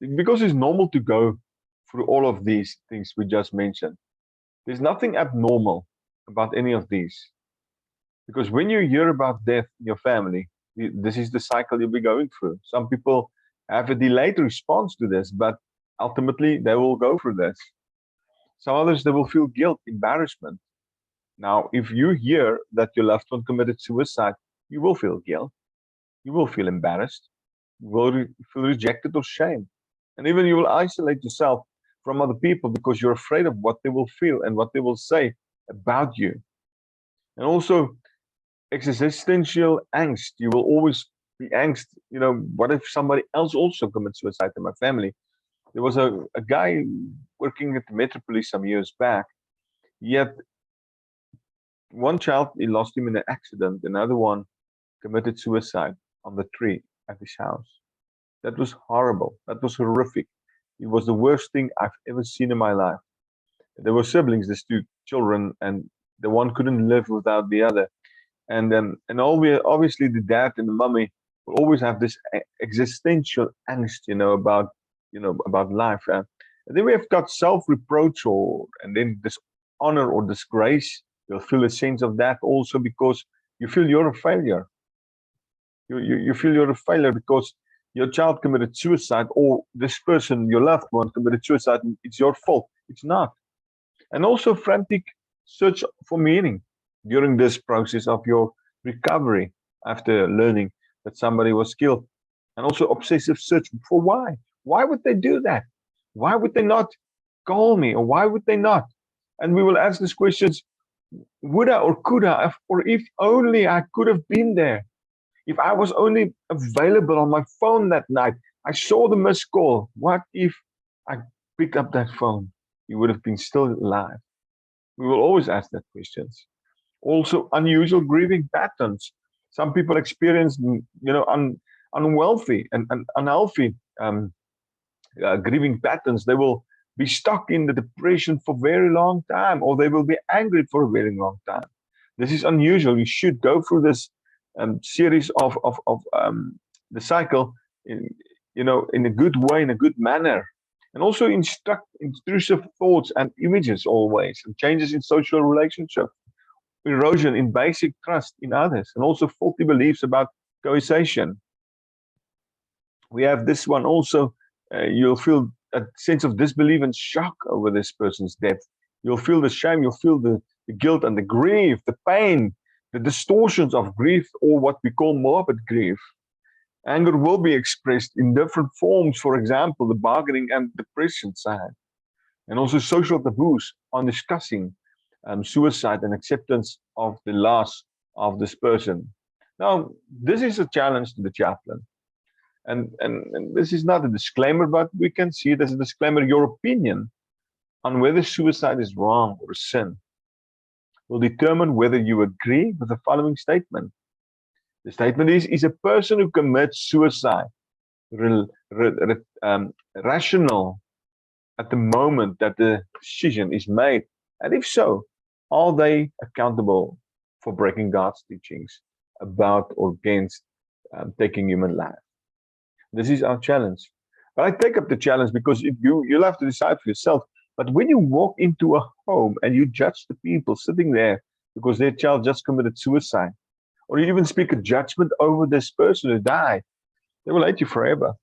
[SPEAKER 1] because it's normal to go through all of these things we just mentioned. There's nothing abnormal about any of these, because when you hear about death in your family, this is the cycle you'll be going through. Some people have a delayed response to this, but ultimately they will go through this. Some others, they will feel guilt, embarrassment. Now, if you hear that your loved one committed suicide, you will feel guilt. You will feel embarrassed. You will feel rejected or shame. And even you will isolate yourself from other people because you're afraid of what they will feel and what they will say about you. And also, existential angst. You will always be angst. What if somebody else also commits suicide in my family? There was a guy working at the Metro Police some years back. He had one child, he lost him in an accident. Another one committed suicide on the tree at his house. That was horrible. That was horrific. It was the worst thing I've ever seen in my life. There were siblings, there's two children, and the one couldn't live without the other. And obviously the dad and the mummy will always have this existential angst, about life. And then we have got self-reproach, and then dishonor or disgrace. You'll feel a sense of that also because you feel you're a failure. You feel you're a failure because your child committed suicide, or this person, your loved one, committed suicide, and it's your fault. It's not. And also frantic search for meaning during this process of your recovery after learning that somebody was killed. And also obsessive search for why. Why would they do that? Why would they not call me? Or why would they not? And we will ask these questions, would I or could I, or if only I could have been there. If I was only available on my phone that night, I saw the missed call. What if I picked up that phone? You would have been still alive. We will always ask that questions. Also, unusual grieving patterns. Some people experience, unhealthy grieving patterns. They will be stuck in the depression for a very long time, or they will be angry for a very long time. This is unusual. You should go through this series of the cycle in a good way, in a good manner, and also intrusive thoughts and images always, and changes in social relationships, erosion in basic trust in others, and also faulty beliefs about causation. We have this one also. You'll feel a sense of disbelief and shock over this person's death. You'll feel the shame, you'll feel the guilt and the grief, the pain, the distortions of grief, or what we call morbid grief. Anger will be expressed in different forms, for example, the bargaining and depression side, and also social taboos on discussing suicide and acceptance of the loss of this person. Now, this is a challenge to the chaplain. And this is not a disclaimer, but we can see it as a disclaimer. Your opinion on whether suicide is wrong or a sin will determine whether you agree with the following statement. The statement is a person who commits suicide rational at the moment that the decision is made? And if so, are they accountable for breaking God's teachings about or against taking human life? This is our challenge. But I take up the challenge because you'll have to decide for yourself. But when you walk into a home and you judge the people sitting there because their child just committed suicide, or you even speak a judgment over this person who died, they will hate you forever.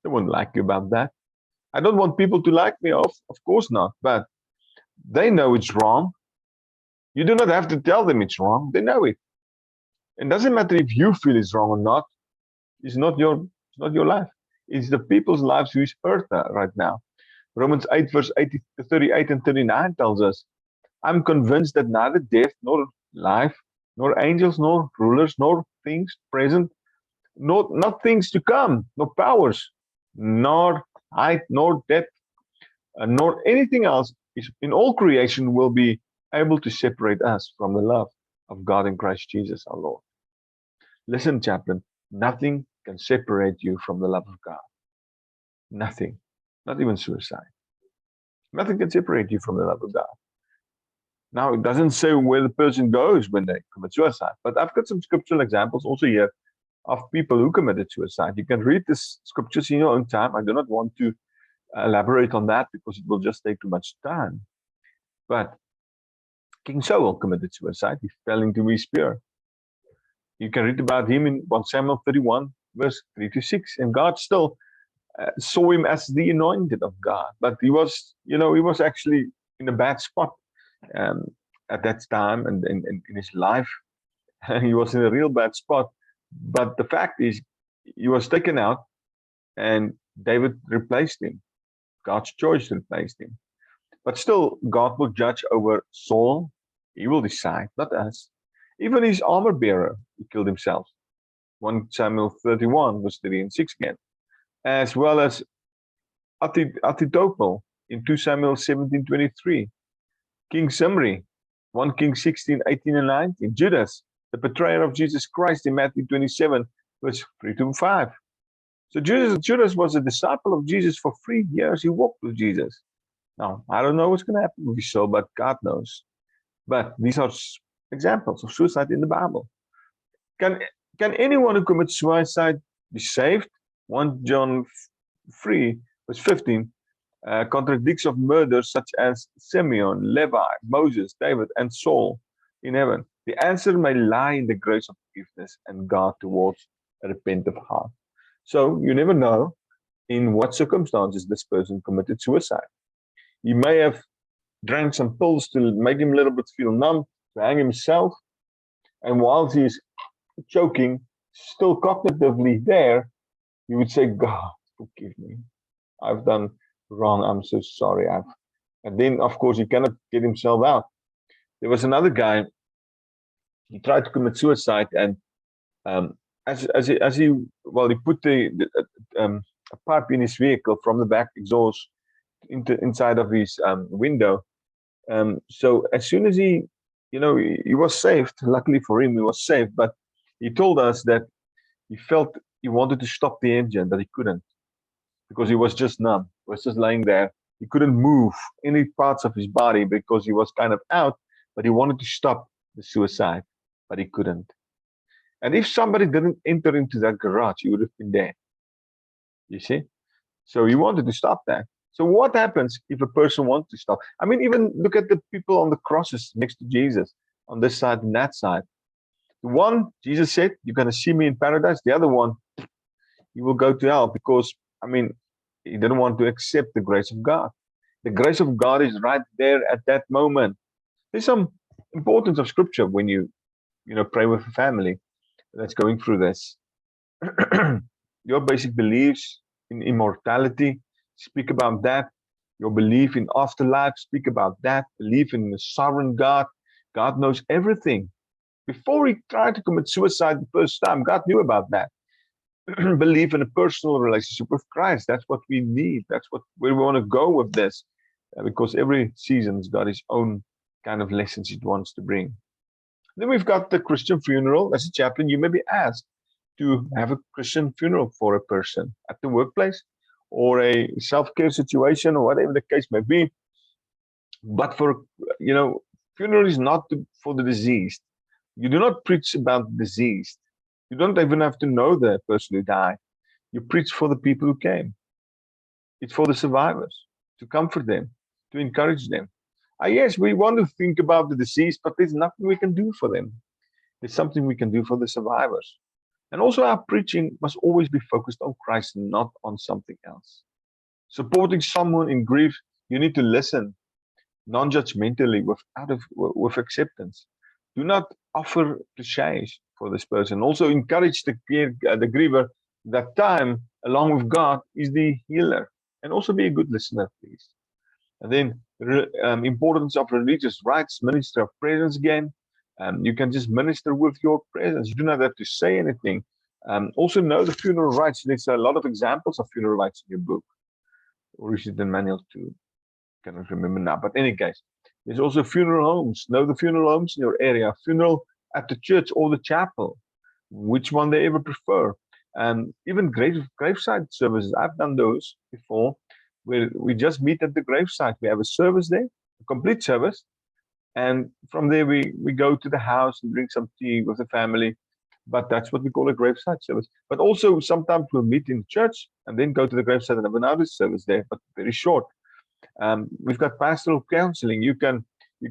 [SPEAKER 1] They won't like you about that. I don't want people to like me, of course not, but they know it's wrong. You do not have to tell them it's wrong. They know it. It doesn't matter if you feel it's wrong or not. It's not your life. It's the people's lives who is hurt right now. Romans 8 verse 38 and 39 tells us, I'm convinced that neither death nor life, nor angels, nor rulers, nor things present, not things to come, nor powers, nor height, nor depth, nor anything else is in all creation will be able to separate us from the love of God in Christ Jesus our Lord. Listen, chaplain, nothing can separate you from the love of God. Nothing, not even suicide. Nothing can separate you from the love of God. Now, it doesn't say where the person goes when they commit suicide, but I've got some scriptural examples also here of people who committed suicide. You can read the scriptures in your own time. I do not want to elaborate on that because it will just take too much time. But King Saul committed suicide. He fell into his spear. You can read about him in 1 Samuel 31, verse 3 to 6. And God still saw him as the anointed of God. But he was, he was actually in a bad spot at that time and in his life. He was in a real bad spot. But the fact is, he was taken out and David replaced him. God's choice replaced him. But still, God will judge over Saul. He will decide, not us. Even his armor bearer, who killed himself. 1 Samuel 31, verse 3 and 6 again. As well as Ahithophel in 2 Samuel 17:23. King Zimri, 1 Kings 16, 18 and 19. Judas, the betrayer of Jesus Christ in Matthew 27, verse 3 to 5. So Judas was a disciple of Jesus for 3 years. He walked with Jesus. Now, I don't know what's going to happen with his soul, but God knows. But these are examples of suicide in the Bible. Can anyone who commits suicide be saved? 1 John 3, verse 15, contradicts of murders such as Simeon, Levi, Moses, David, and Saul in heaven. The answer may lie in the grace of forgiveness and God towards a repentant heart. So you never know in what circumstances this person committed suicide. He may have drank some pills to make him a little bit feel numb, to hang himself, and whilst he's choking, still cognitively there, he would say, God, forgive me. I've done wrong. I'm so sorry. And then, of course, he cannot get himself out. There was another guy, he tried to commit suicide, and as he put a pipe in his vehicle from the back exhaust inside of his window. So as soon as he was saved, luckily for him, he was saved, but he told us that he felt he wanted to stop the engine, but he couldn't because he was just numb. He was just laying there. He couldn't move any parts of his body because he was kind of out, but he wanted to stop the suicide, but he couldn't. And if somebody didn't enter into that garage, he would have been dead. You see? So he wanted to stop that. So what happens if a person wants to stop? I mean, even look at the people on the crosses next to Jesus, on this side and that side. The one, Jesus said, you're going to see me in paradise. The other one, you will go to hell because, I mean, He didn't want to accept the grace of God. The grace of God is right there at that moment. There's some importance of scripture when you pray with a family that's going through this. Your basic beliefs in immortality, speak about that. Your belief in afterlife, speak about that. Belief in the sovereign God. God knows everything. Before he tried to commit suicide the first time, God knew about that. Believe in a personal relationship with Christ. That's what we need. That's where we want to go with this. Because every season's got its own kind of lessons it wants to bring. Then we've got the Christian funeral. As a chaplain, you may be asked to have a Christian funeral for a person at the workplace or a self-care situation or whatever the case may be. But funeral is not for the deceased. You do not preach about the deceased. You don't even have to know the person who died. You preach for the people who came. It's for the survivors, to comfort them, to encourage them. Yes, we want to think about the deceased, but there's nothing we can do for them. There's something we can do for the survivors. And also our preaching must always be focused on Christ, not on something else. Supporting someone in grief, you need to listen non-judgmentally with acceptance. Do not offer cliches for this person. Also encourage the griever that time, along with God, is the healer. And also be a good listener, please. And then importance of religious rites, minister of presence again. You can just minister with your presence. You do not have to say anything. Also know the funeral rites. There's a lot of examples of funeral rites in your book. Or is it in manual too? Cannot remember now. But in any case, there's also funeral homes. Know the funeral homes in your area. Funeral at the church or the chapel. Which one they ever prefer. And even graveside services. I've done those before, where we just meet at the gravesite. We have a service there, a complete service. And from there, we go to the house and drink some tea with the family. But that's what we call a graveside service. But also sometimes we'll meet in church and then go to the gravesite and have another service there, but very short. We've got pastoral counseling. You can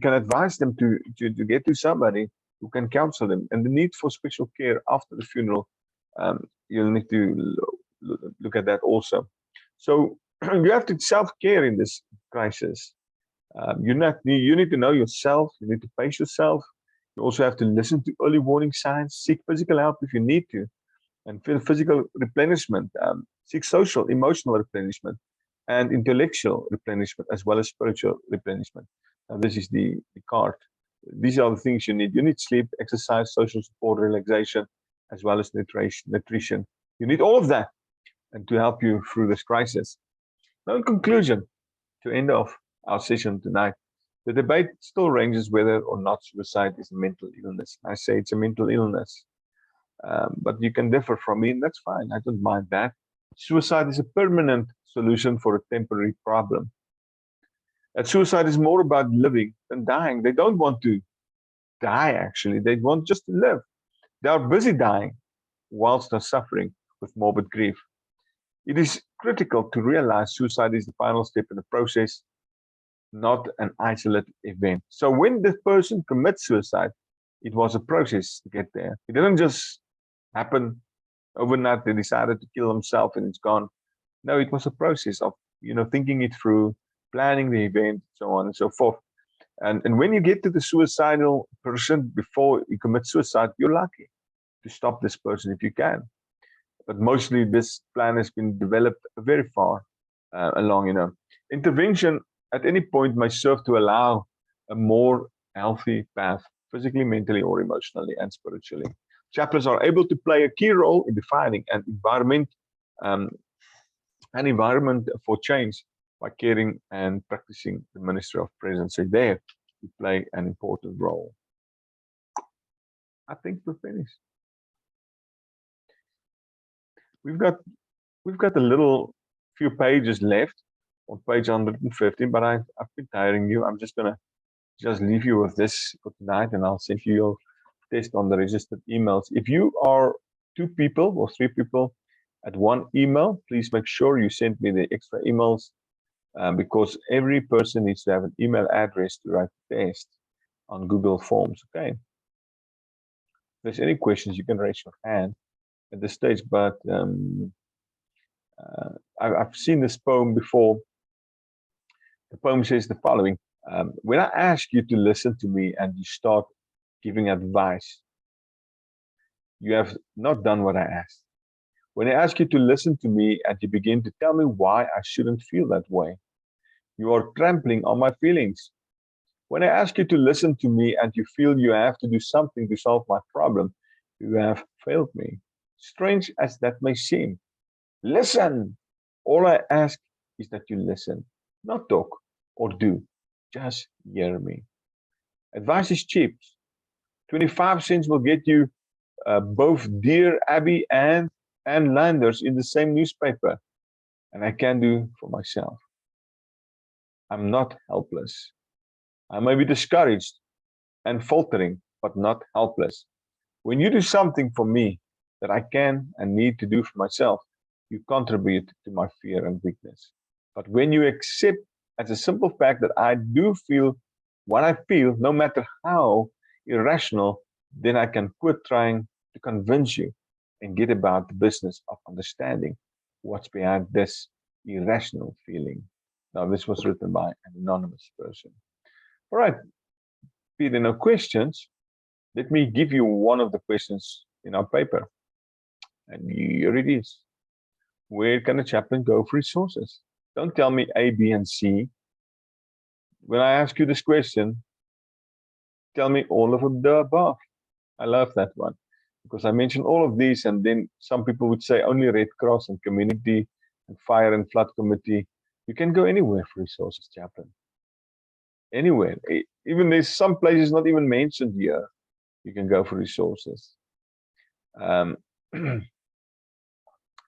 [SPEAKER 1] advise them to get to somebody who can counsel them. And the need for special care after the funeral, you'll need to look at that also. So you have to self-care in this crisis. You need to know yourself. You need to pace yourself. You also have to listen to early warning signs, seek physical help if you need to, and feel physical replenishment, seek social, emotional replenishment, and intellectual replenishment, as well as spiritual replenishment. Now, this is the card. These are the things you need. You need sleep, exercise, social support, relaxation, as well as nutrition. You need all of that, and to help you through this crisis. Now, in conclusion, to end off our session tonight, the debate still ranges whether or not suicide is a mental illness. I say it's a mental illness, but you can differ from me, and that's fine. I don't mind that. Suicide is a permanent solution for a temporary problem. And suicide is more about living than dying. They don't want to die, actually. They want just to live. They are busy dying whilst they're suffering with morbid grief. It is critical to realize suicide is the final step in the process, not an isolated event. So when the person commits suicide, it was a process to get there. It didn't just happen overnight. They decided to kill themselves and it's gone. No, it was a process of thinking it through, planning the event, so on and so forth. And when you get to the suicidal person before you commit suicide, you're lucky to stop this person if you can. But mostly this plan has been developed very far along. Intervention at any point may serve to allow a more healthy path, physically, mentally, or emotionally and spiritually. Chaplains are able to play a key role in defining an environment for change by caring and practicing the ministry of presence. So there you play an important role. I think we're finished. We've got a little few pages left on page 115, but I've been tiring you. I'm just gonna leave you with this for tonight, and I'll send you your test on the registered emails. If you are 2 people or 3 people at one email, please make sure you send me the extra emails because every person needs to have an email address to write the test on Google Forms. Okay. If there's any questions, you can raise your hand at this stage, but I've seen this poem before. The poem says the following. When I ask you to listen to me and you start giving advice, you have not done what I asked. When I ask you to listen to me and you begin to tell me why I shouldn't feel that way, you are trampling on my feelings. When I ask you to listen to me and you feel you have to do something to solve my problem, you have failed me. Strange as that may seem. Listen! All I ask is that you listen, not talk or do. Just hear me. Advice is cheap. 25 cents will get you both Dear Abby and Landers in the same newspaper. And I can do for myself. I'm not helpless. I may be discouraged and faltering, but not helpless. When you do something for me that I can and need to do for myself, you contribute to my fear and weakness. But when you accept as a simple fact that I do feel what I feel, no matter how irrational, then I can quit trying to convince you and get about the business of understanding what's behind this irrational feeling. Now, this was written by an anonymous person. All right, Peter, no questions. Let me give you one of the questions in our paper. And here it is. Where can a chaplain go for resources? Don't tell me A, B, and C. When I ask you this question, tell me all of the above. I love that one because I mentioned all of these, and then some people would say only Red Cross and community and fire and flood committee. You can go anywhere for resources, chaplain. Anywhere. Even there's some places not even mentioned here. You can go for resources.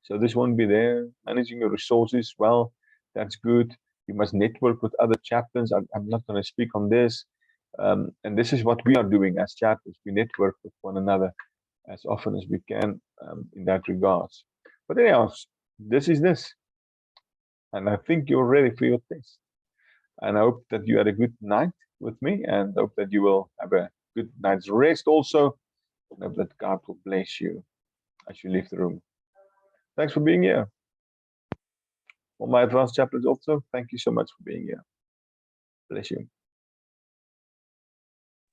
[SPEAKER 1] So this won't be there. Managing your resources, well, that's good. You must network with other chaplains. I'm not going to speak on this. And this is what we are doing as chaplains. We network with one another as often as we can in that regards. But anyhow, this is this. And I think you're ready for your test. And I hope that you had a good night with me and hope that you will have a good night's rest also. And hope that God will bless you as you leave the room. Thanks for being here. All my advanced chaplains also, thank you so much for being here. Bless you.